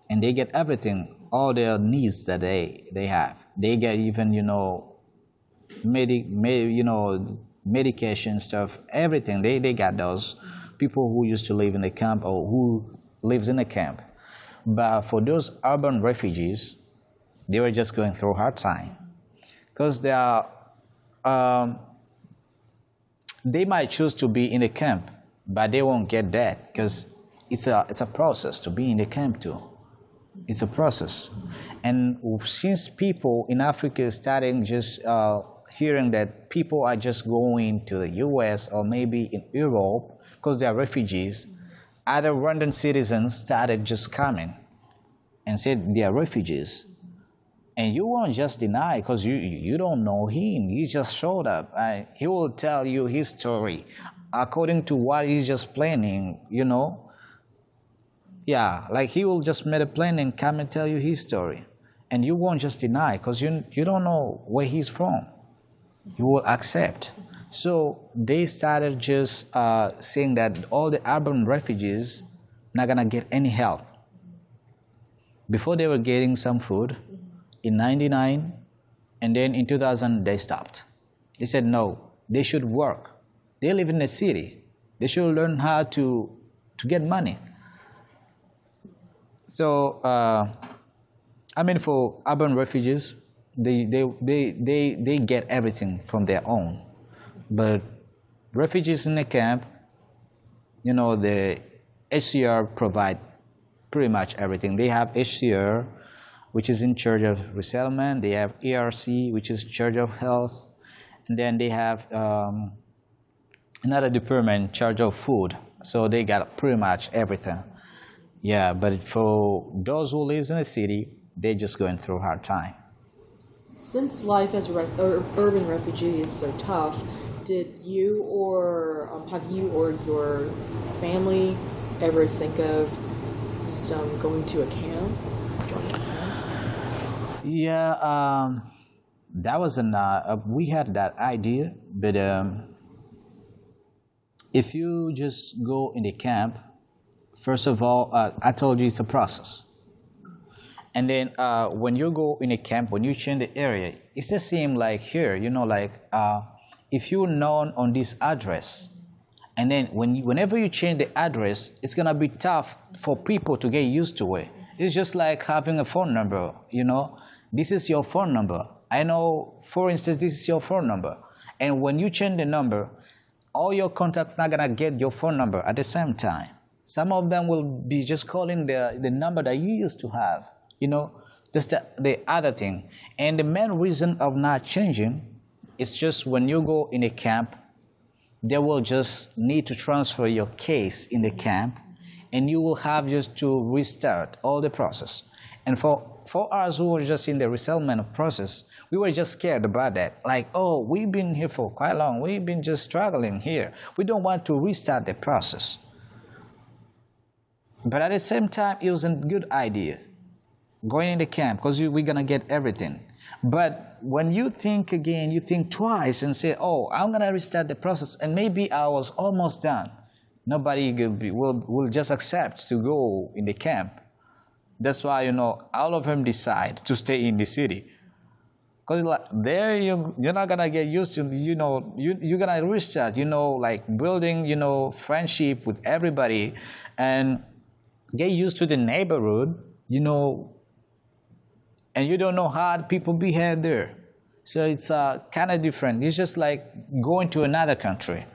and they get everything, all their needs that they have. They get even medication stuff, everything. They got those people who used to live in the camp or who lives in the camp. But for those urban refugees, they were just going through a hard time because they might choose to be in the camp, but they won't get that because it's a process to be in the camp too. It's a process. And since people in Africa starting just hearing that people are just going to the US or maybe in Europe because they are refugees, other Rwandan citizens started just coming and said they are refugees. And you won't just deny because you don't know him. He just showed up. He will tell you his story according to what he's just planning, Yeah, like he will just make a plan and come and tell you his story. And you won't just deny because you don't know where he's from. You will accept. So they started just saying that all the urban refugees not going to get any help. Before they were getting some food in 99, and then in 2000 they stopped. They said no, they should work. They live in the city. They should learn how to get money. So, for urban refugees, they get everything from their own. But refugees in the camp, the HCR provide pretty much everything. They have HCR, which is in charge of resettlement. They have ERC, which is in charge of health. And then they have another department in charge of food. So they got pretty much everything. Yeah, but for those who live in the city, they're just going through a hard time. Since life as urban refugee is so tough, did you or have you or your family ever think of going to a camp? Yeah, that was we had that idea, but if you just go in the camp, first of all, I told you it's a process. And then when you go in a camp, when you change the area, it's the same like here, like if you're known on this address, and then whenever you change the address, it's gonna be tough for people to get used to it. It's just like having a phone number, This is your phone number. I know, for instance, this is your phone number. And when you change the number, all your contacts not gonna get your phone number at the same time. Some of them will be just calling the number that you used to have. That's the other thing. And the main reason of not changing is just when you go in a camp, they will just need to transfer your case in the camp, and you will have just to restart all the process. And for us who were just in the resettlement process, we were just scared about that. Like, oh, we've been here for quite long. We've been just struggling here. We don't want to restart the process. But at the same time, it was a good idea going in the camp because we're going to get everything. But when you think again, you think twice and say, oh, I'm going to restart the process, and maybe I was almost done. Nobody will just accept to go in the camp. That's why, all of them decide to stay in the city. Because there you're not going to get used to, you're going to restart, like building, friendship with everybody and get used to the neighborhood, and you don't know how people behave there. So it's kind of different. It's just like going to another country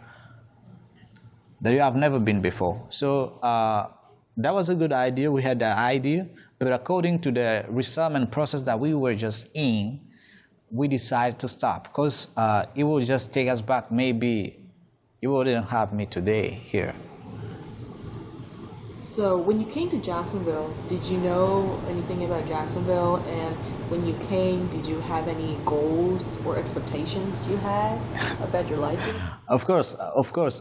that you have never been before. So that was a good idea. We had that idea. But according to the resettlement process that we were just in, we decided to stop because it will just take us back. Maybe you wouldn't have me today here. So when you came to Jacksonville, did you know anything about Jacksonville? And when you came, did you have any goals or expectations you had about your life? Of course.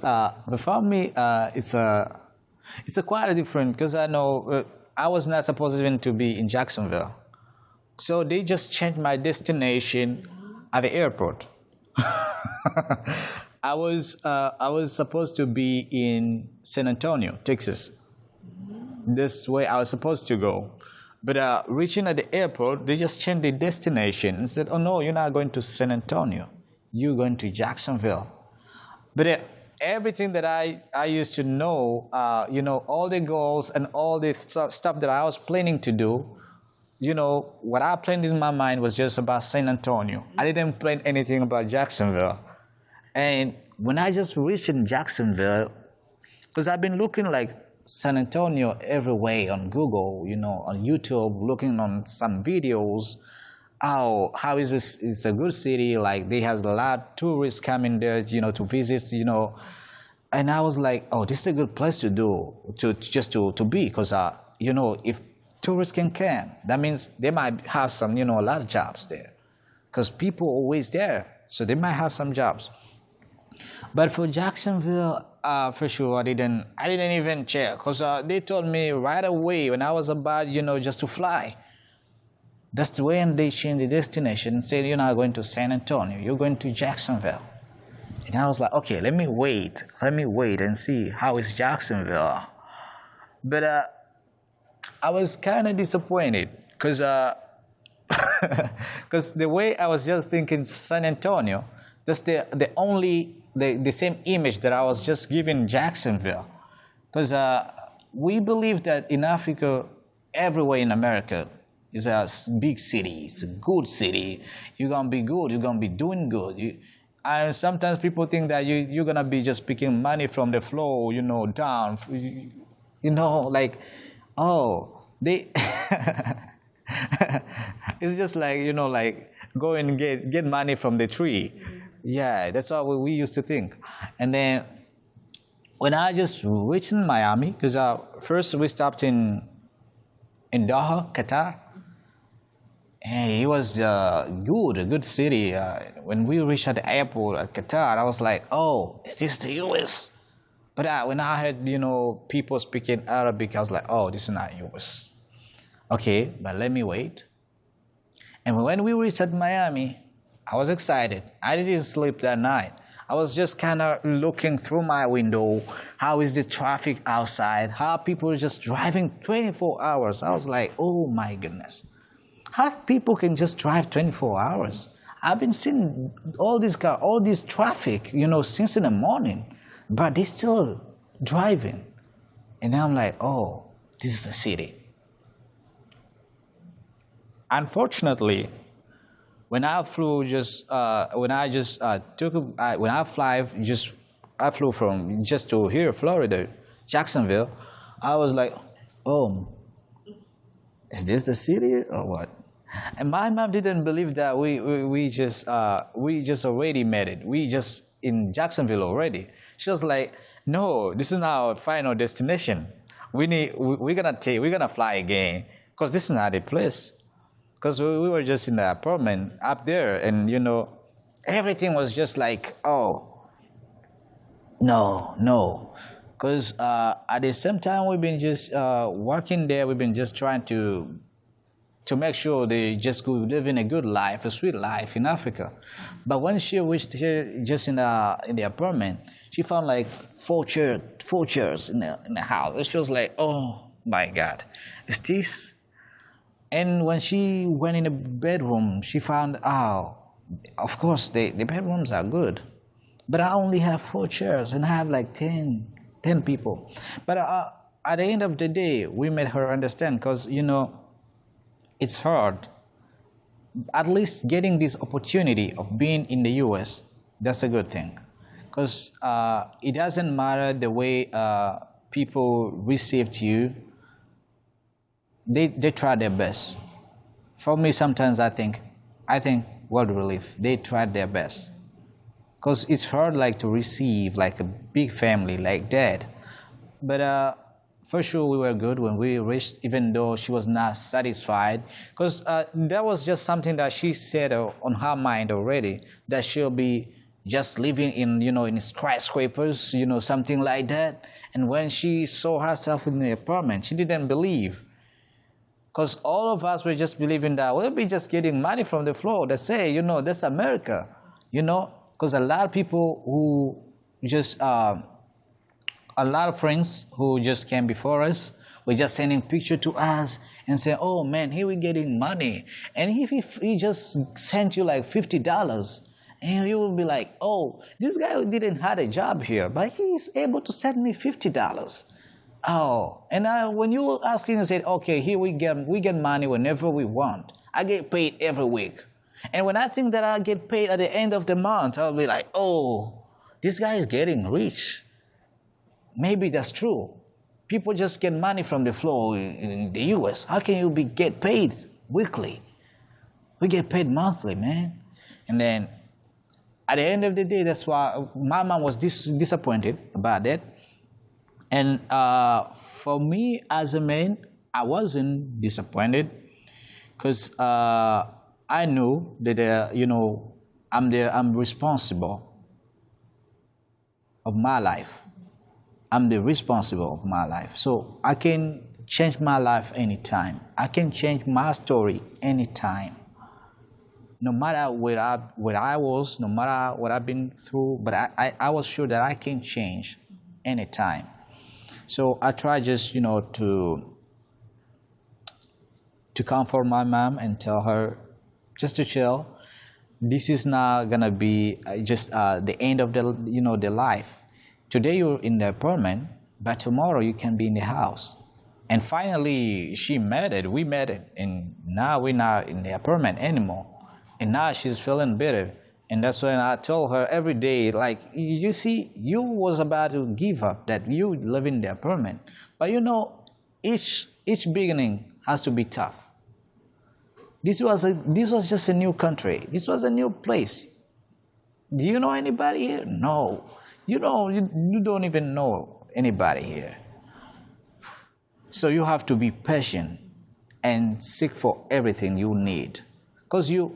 But for me, it's a quite different because I know I was not supposed even to be in Jacksonville. So they just changed my destination at the airport. I was supposed to be in San Antonio, Texas. This way I was supposed to go. But reaching at the airport, they just changed the destination and said, oh no, you're not going to San Antonio. You're going to Jacksonville. But everything that I used to know, all the goals and all the stuff that I was planning to do, what I planned in my mind was just about San Antonio. I didn't plan anything about Jacksonville. And when I just reached in Jacksonville, because I've been looking like San Antonio everywhere on Google, on YouTube, looking on some videos, how is this? It's a good city. Like they have a lot of tourists coming there, to visit, And I was like, oh, this is a good place to to be, because if tourists can come, that means they might have some, a lot of jobs there, because people are always there, so they might have some jobs. But for Jacksonville, for sure, I didn't even check, because they told me right away when I was about, just to fly. That's when they changed the destination and said, you're not going to San Antonio, you're going to Jacksonville. And I was like, okay, let me wait and see how is Jacksonville. But I was kind of disappointed because the way I was just thinking San Antonio, that's the same image that I was just giving Jacksonville. Because we believe that in Africa, everywhere in America, is a big city. It's a good city. You're going to be good. You're going to be doing good. And sometimes people think that you're going to be just picking money from the floor, down. Like, oh, they... it's just like, like go and get money from the tree. Yeah, that's what we used to think. And then when I just reached in Miami, because first we stopped in Doha, Qatar. And it was a good city. When we reached at the airport at Qatar, I was like, oh, is this the U.S.? But when I heard, people speaking Arabic, I was like, oh, this is not U.S. Okay, but let me wait. And when we reached at Miami, I was excited. I didn't sleep that night. I was just kind of looking through my window. How is the traffic outside? How people are just driving 24 hours. I was like, oh my goodness. How people can just drive 24 hours? I've been seeing all this traffic, since in the morning, but they still driving. And I'm like, oh, this is a city. Unfortunately, when I flew, I flew from just to here, Florida, Jacksonville. I was like, oh, is this the city or what? And my mom didn't believe that we just already made it. We just in Jacksonville already. She was like, no, this is not our final destination. We're gonna fly again because this is not a place. Because we were just in the apartment up there, and everything was just like, oh, no. Because at the same time we've been just working there, we've been just trying to make sure they just could live in a good life, a sweet life in Africa. But when she reached here, just in the apartment, she found like four chairs in the house. And she was like, oh my God, is this? And when she went in the bedroom, she found out, of course, the bedrooms are good. But I only have 4 chairs and I have like 10 people. But at the end of the day, we made her understand because, it's hard. At least getting this opportunity of being in the U.S., that's a good thing. Because it doesn't matter the way people received you. They try their best. For me, sometimes I think World Relief, they tried their best. Because it's hard to receive like a big family like that. But for sure we were good when we reached, even though she was not satisfied. Because that was just something that she said on her mind already, that she'll be just living in skyscrapers, something like that. And when she saw herself in the apartment, she didn't believe. Because all of us were just believing that we'll be just getting money from the floor. They say, that's America, Because a lot of people who just, a lot of friends who just came before us were just sending picture to us and say, oh man, here we're getting money. And if he just sent you like $50, and you will be like, oh, this guy didn't have a job here, but he's able to send me $50. Oh, and when you ask him and say, okay, here we get money whenever we want. I get paid every week. And when I think that I get paid at the end of the month, I'll be like, oh, this guy is getting rich. Maybe that's true. People just get money from the floor in the U.S. How can you get paid weekly? We get paid monthly, man. And then at the end of the day, that's why my mom was disappointed about that. And for me as a man, I wasn't disappointed because I knew that I'm responsible of my life. I'm the responsible of my life. So I can change my life anytime. I can change my story anytime. No matter where I was, no matter what I've been through, but I was sure that I can change anytime. So I try just, to comfort my mom and tell her just to chill. This is not gonna be just the end of the life. Today you're in the apartment, but tomorrow you can be in the house. And finally, she made it. We made it, and now we're not in the apartment anymore. And now she's feeling better. And that's when I told her every day, like, you see, you was about to give up, that you live in the apartment. But each beginning has to be tough. This was just a new country. This was a new place. Do you know anybody here? No. You don't even know anybody here. So you have to be patient and seek for everything you need. Because you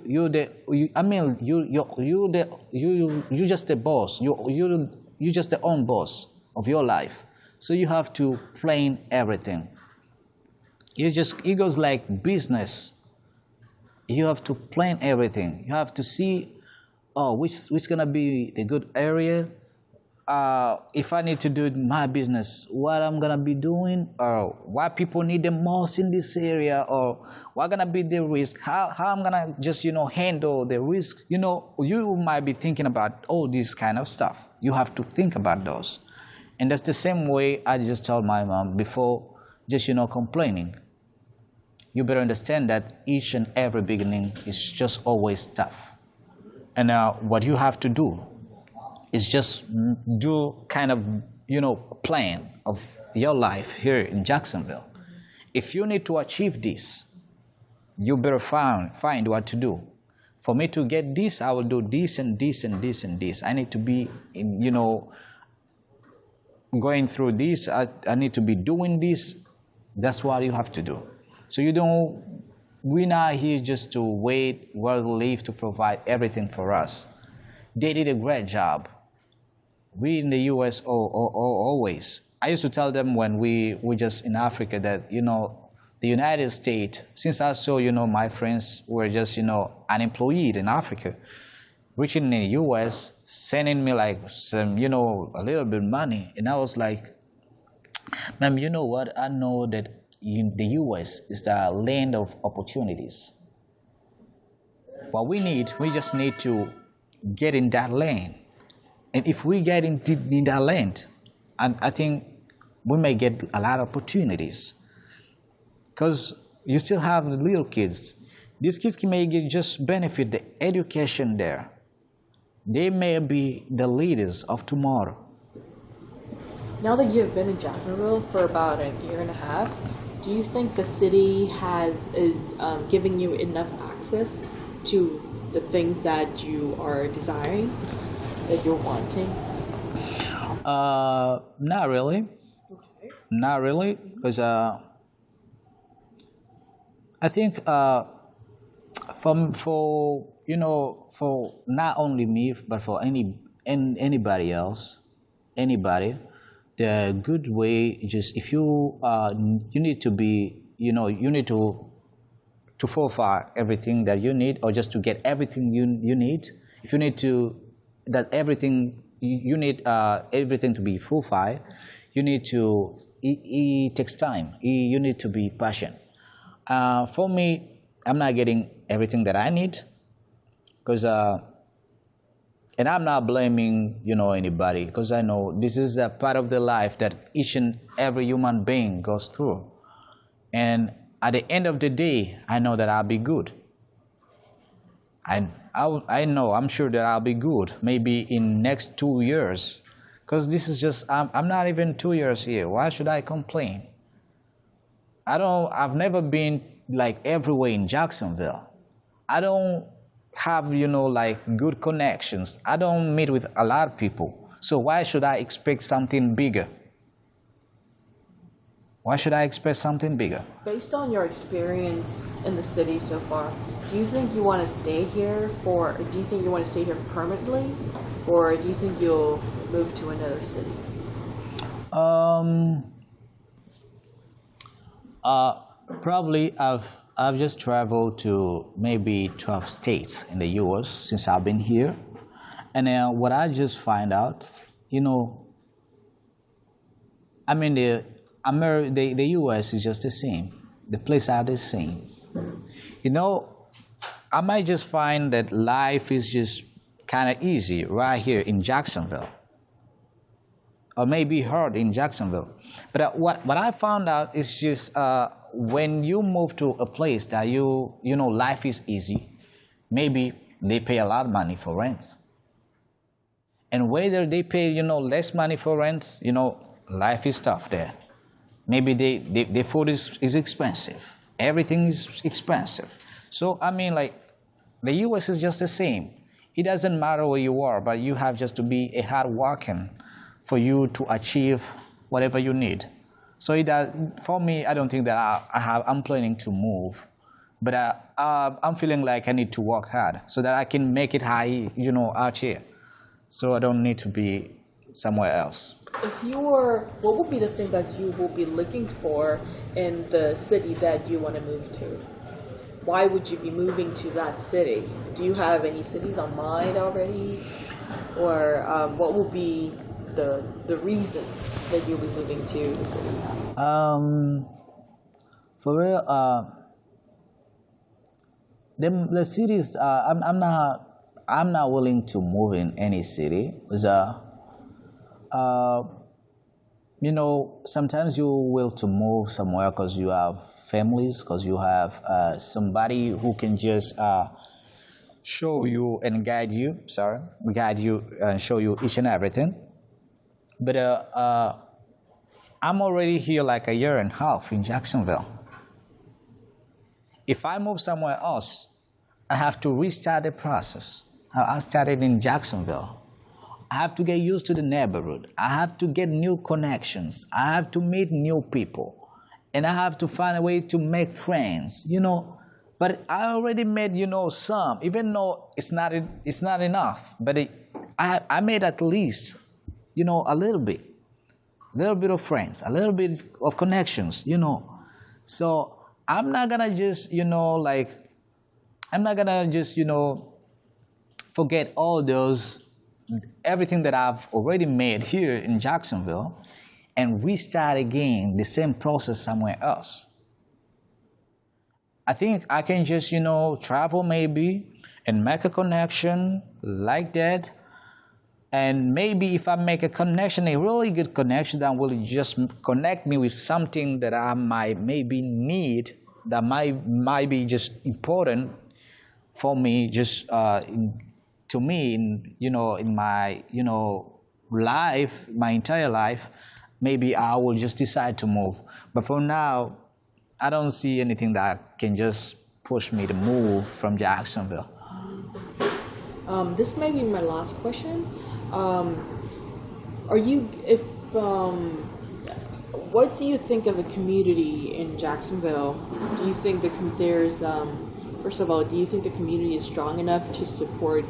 just the boss. You just the own boss of your life. So you have to plan everything. It goes like business. You have to plan everything. You have to see, oh, which gonna be the good area. If I need to do my business, what I'm gonna be doing, or what people need the most in this area, or what gonna be the risk, how I'm gonna just handle the risk. You might be thinking about all this kind of stuff. You have to think about those, and that's the same way I just told my mom before, just complaining. You better understand that each and every beginning is just always tough, and what you have to do is just do kind of, plan of your life here in Jacksonville. If you need to achieve this, you better find what to do. For me to get this, I will do this and this and this and this. I need to be, going through this. I need to be doing this. That's what you have to do. So we're not here just to wait, world live to provide everything for us. They did a great job. We in the U.S. always. I used to tell them when we just in Africa that, the United States, since I saw, my friends were just, unemployed in Africa, reaching in the U.S., sending me like some, a little bit money. And I was like, ma'am, you know what? I know that the U.S. is the land of opportunities. What we just need to get in that lane. And if we get in that land, and I think we may get a lot of opportunities. Because you still have the little kids. These kids may just benefit the education there. They may be the leaders of tomorrow. Now that you have been in Jacksonville for about a year and a half, do you think the city is giving you enough access to the things that you are desiring, that you're wanting? Not really. Okay. Not really, because I think for not only me but for anybody else, the good way just if you need to be you need to fulfill everything that you need, or just to get everything you need. If you need to that everything you need everything to be fulfilled, you need to it takes time. You need to be patient. For me, I'm not getting everything that I need, because and I'm not blaming anybody, because I know this is a part of the life that each and every human being goes through. And at the end of the day, I know that I'll be good. I know, I'm sure that I'll be good. Maybe in next 2 years, because this is just I'm not even 2 years here. Why should I complain? I've never been like everywhere in Jacksonville. I don't have like good connections. I don't meet with a lot of people. So why should I expect something bigger? Why should I expect something bigger? Based on your experience in the city so far, do you think you want to stay here permanently, or do you think you'll move to another city? Probably I've just traveled to maybe 12 states in the U.S. since I've been here, and what I just find out, I mean the U.S. is just the same. The places are the same. I might just find that life is just kind of easy right here in Jacksonville, or maybe hard in Jacksonville. But what I found out is just when you move to a place that life is easy, maybe they pay a lot of money for rent. And whether they pay less money for rent, life is tough there. Maybe the food is expensive. Everything is expensive. So I mean, like, the U.S. is just the same. It doesn't matter where you are, but you have just to be a hard working for you to achieve whatever you need. So for me, I don't think that I'm planning to move, but I'm feeling like I need to work hard so that I can make it high, out here. So I don't need to be somewhere else. What would be the thing that you will be looking for in the city that you want to move to? why would you be moving to that city? Do you have any cities on mind already? Or what will be the reasons that you'll be moving to the city? For real, the cities. I'm not willing to move in any city. Because, sometimes you will to move somewhere because you have families, because you have somebody who can just show you and guide you. Guide you and show you each and everything. But I'm already here like a year and a half in Jacksonville. If I move somewhere else, I have to restart the process. I started in Jacksonville. I have to get used to the neighborhood. I have to get new connections. I have to meet new people. And I have to find a way to make friends, But I already made, some, even though it's not enough. But I made at least, a little bit of friends, a little bit of connections, So I'm not gonna just, forget everything that I've already made here in Jacksonville and restart again the same process somewhere else. I think I can just, travel maybe and make a connection like that. And maybe if I make a connection, a really good connection, that will just connect me with something that I might maybe need, that might be just important for me, just to me, in my, life, my entire life. Maybe I will just decide to move. But for now, I don't see anything that can just push me to move from Jacksonville. This may be my last question. What do you think of the community in Jacksonville? Do you think first of all, do you think the community is strong enough to support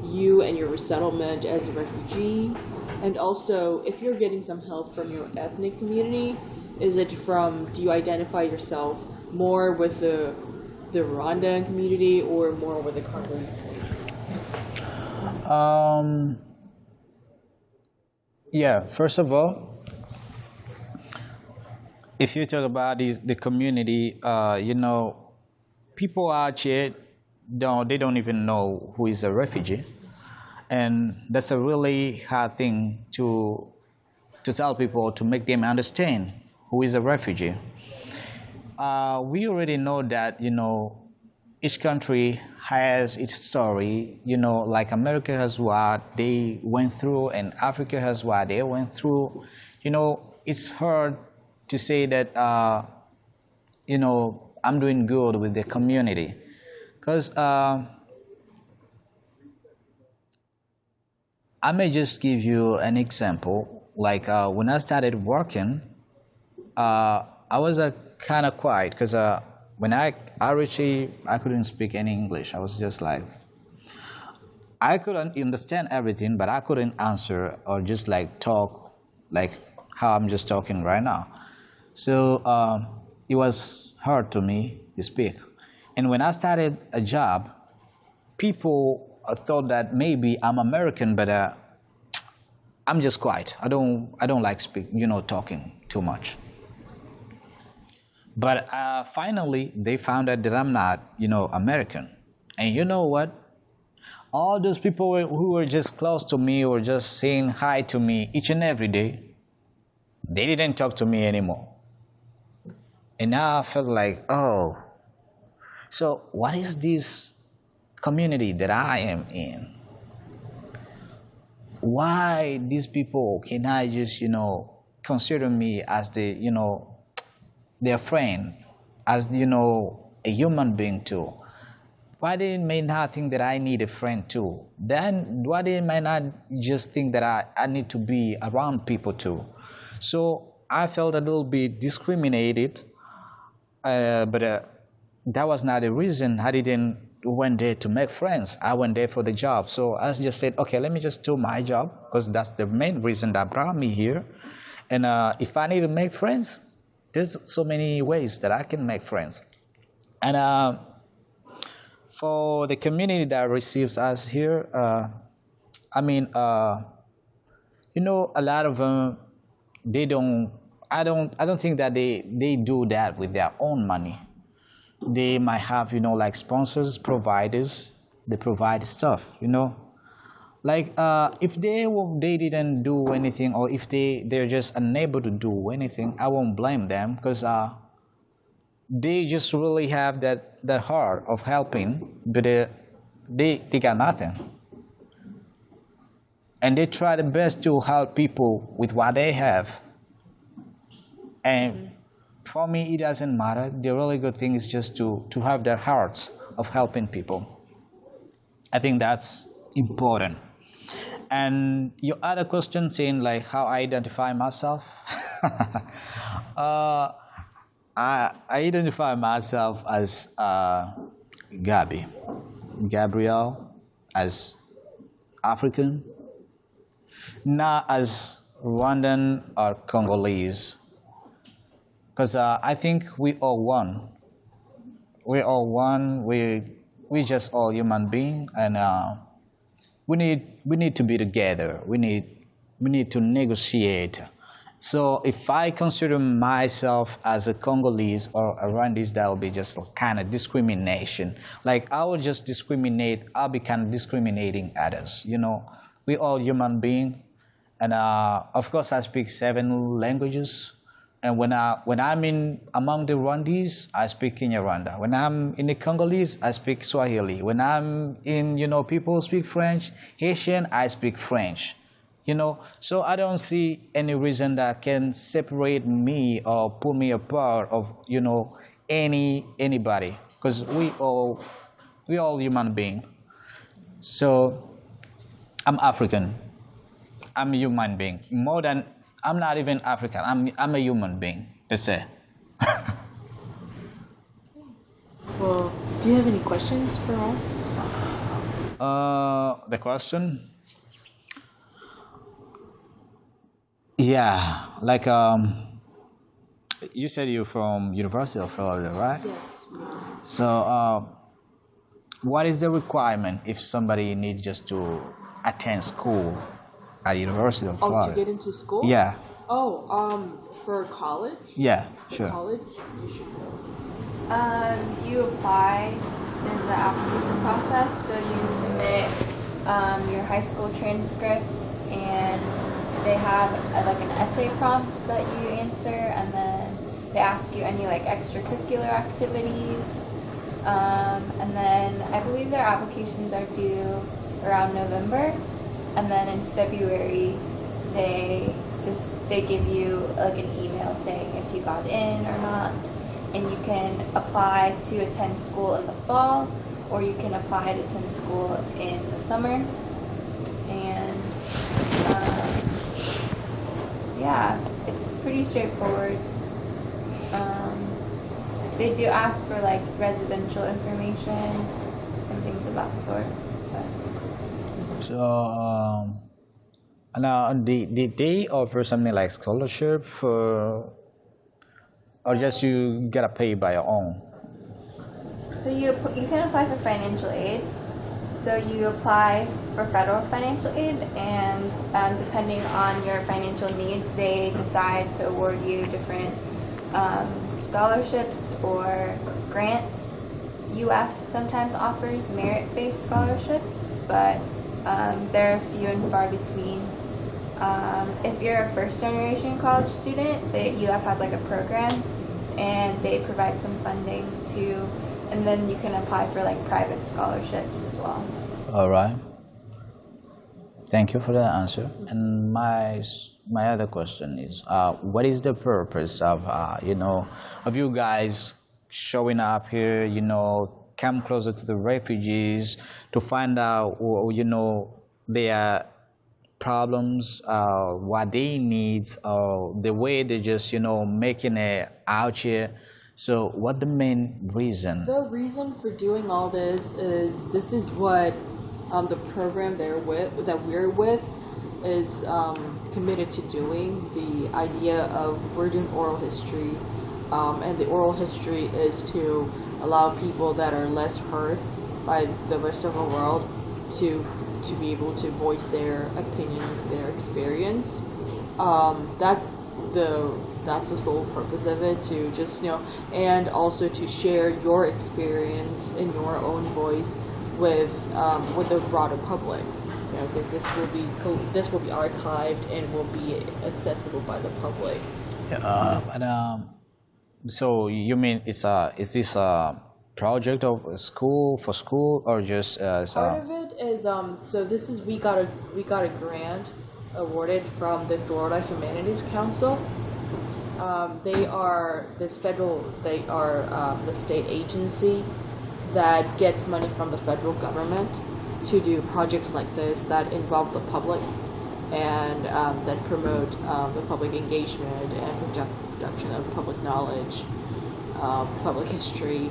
you and your resettlement as a refugee? And also, if you're getting some help from your ethnic community, do you identify yourself more with the Rwandan community or more with the Congolese community? Yeah, first of all, if you talk about the community, people out here they don't even know who is a refugee, and that's a really hard thing to tell people, to make them understand who is a refugee. We already know that each country has its story, like America has what they went through and Africa has what they went through. It's hard to say that, I'm doing good with the community. Because I may just give you an example. Like when I started working, I was kind of quiet because when I couldn't speak any English. I was just like, I couldn't understand everything, but I couldn't answer or just like talk like how I'm just talking right now. So it was hard to me to speak. And when I started a job, people thought that maybe I'm American, but I'm just quiet. I don't like talking too much. But finally, they found out that I'm not, American. And you know what? All those people who were just close to me or just saying hi to me each and every day, they didn't talk to me anymore. And now I felt like, oh, so what is this community that I am in? Why these people cannot just, consider me as their friend, as, a human being too? Why they may not think that I need a friend too? Then why they might not just think that I need to be around people too? So I felt a little bit discriminated, but that was not the reason. I didn't went there to make friends. I went there for the job. So I just said, okay, let me just do my job, because that's the main reason that brought me here. And if I need to make friends, there's so many ways that I can make friends. And for the community that receives us here, I mean, a lot of them, they don't. I don't think that they do that with their own money. They might have, like sponsors, providers. They provide stuff, Like if they didn't do anything, or if they're just unable to do anything, I won't blame them, because they just really have that heart of helping, but they got nothing, and they try the best to help people with what they have. And for me, it doesn't matter. The really good thing is just to have their hearts of helping people. I think that's important. And your other question saying like how I identify myself, I identify myself as Gabriel, as African, not as Rwandan or Congolese, because I think we all one. We all one. We just all human being, and we need to be together. We need to negotiate. So if I consider myself as a Congolese or a Rwandese, that will be just kind of discrimination. Like I will just discriminate. I'll be kind of discriminating others. We all human being, and of course I speak 7 languages. And when I'm among the Rwandese, I speak Kinyarwanda. When I'm in the Congolese, I speak Swahili. When I'm in, people speak French, Haitian, I speak French. So I don't see any reason that can separate me or put me apart of, anybody, because we all human being. So I'm African. I'm a human being. I'm not even African. I'm a human being. That's it. Well, do you have any questions for us? The question? Yeah, like you said you're from University of Florida, right? Yes. So, what is the requirement if somebody needs just to attend school at University of Florida? Oh, to get into school? Yeah. Oh, for college? Yeah, sure. College, you should know. You apply. There's an application process, so you submit your high school transcripts, and they have an essay prompt that you answer, and then they ask you any extracurricular activities, and then I believe their applications are due around November, and then in February they give you an email saying if you got in or not, and you can apply to attend school in the fall, or you can apply to attend school in the summer. And yeah, it's pretty straightforward. They do ask for residential information and things of that sort. But. So now did they offer something like scholarship for, or just you gotta pay by your own? So you can apply for financial aid. So you apply for federal financial aid, and depending on your financial need, they decide to award you different scholarships or grants. UF sometimes offers merit-based scholarships, but they're few and far between. If you're a first-generation college student, UF has a program, and they provide some funding too. And then you can apply for private scholarships as well. All right. Thank you for that answer. And my other question is, what is the purpose of of you guys showing up here? Come closer to the refugees to find out their problems, what they need, the way they just making it out here. So what the main reason? The reason for doing all this is what the program that we're with is committed to doing. The idea of we're doing oral history, and the oral history is to allow people that are less heard by the rest of the world to be able to voice their opinions, their experience. That's the sole purpose of it, to just and also to share your experience in your own voice with the broader public. Because this will be archived and will be accessible by the public. So you mean is this a project of school or just part of it is so this is we got a grant awarded from the Florida Humanities Council. They are the state agency that gets money from the federal government to do projects like this that involve the public and that promote the public engagement and production of public knowledge, public history.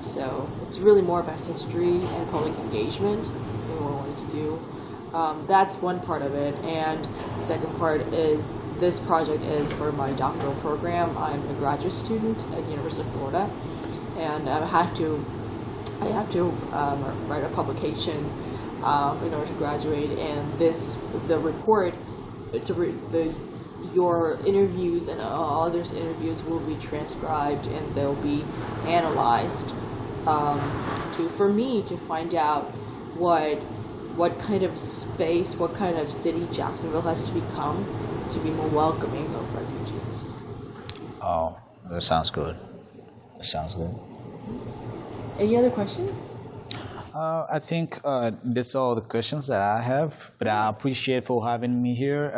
So it's really more about history and public engagement than what we're wanting to do. That's one part of it, and the second part is this project is for my doctoral program. I'm a graduate student at the University of Florida, and I have to write a publication in order to graduate. And your interviews and others' interviews will be transcribed and they'll be analyzed for me to find out what kind of space, what kind of city Jacksonville has to become to be more welcoming of refugees. Oh, that sounds good. Any other questions? I think that's all the questions that I have, but I appreciate for having me here.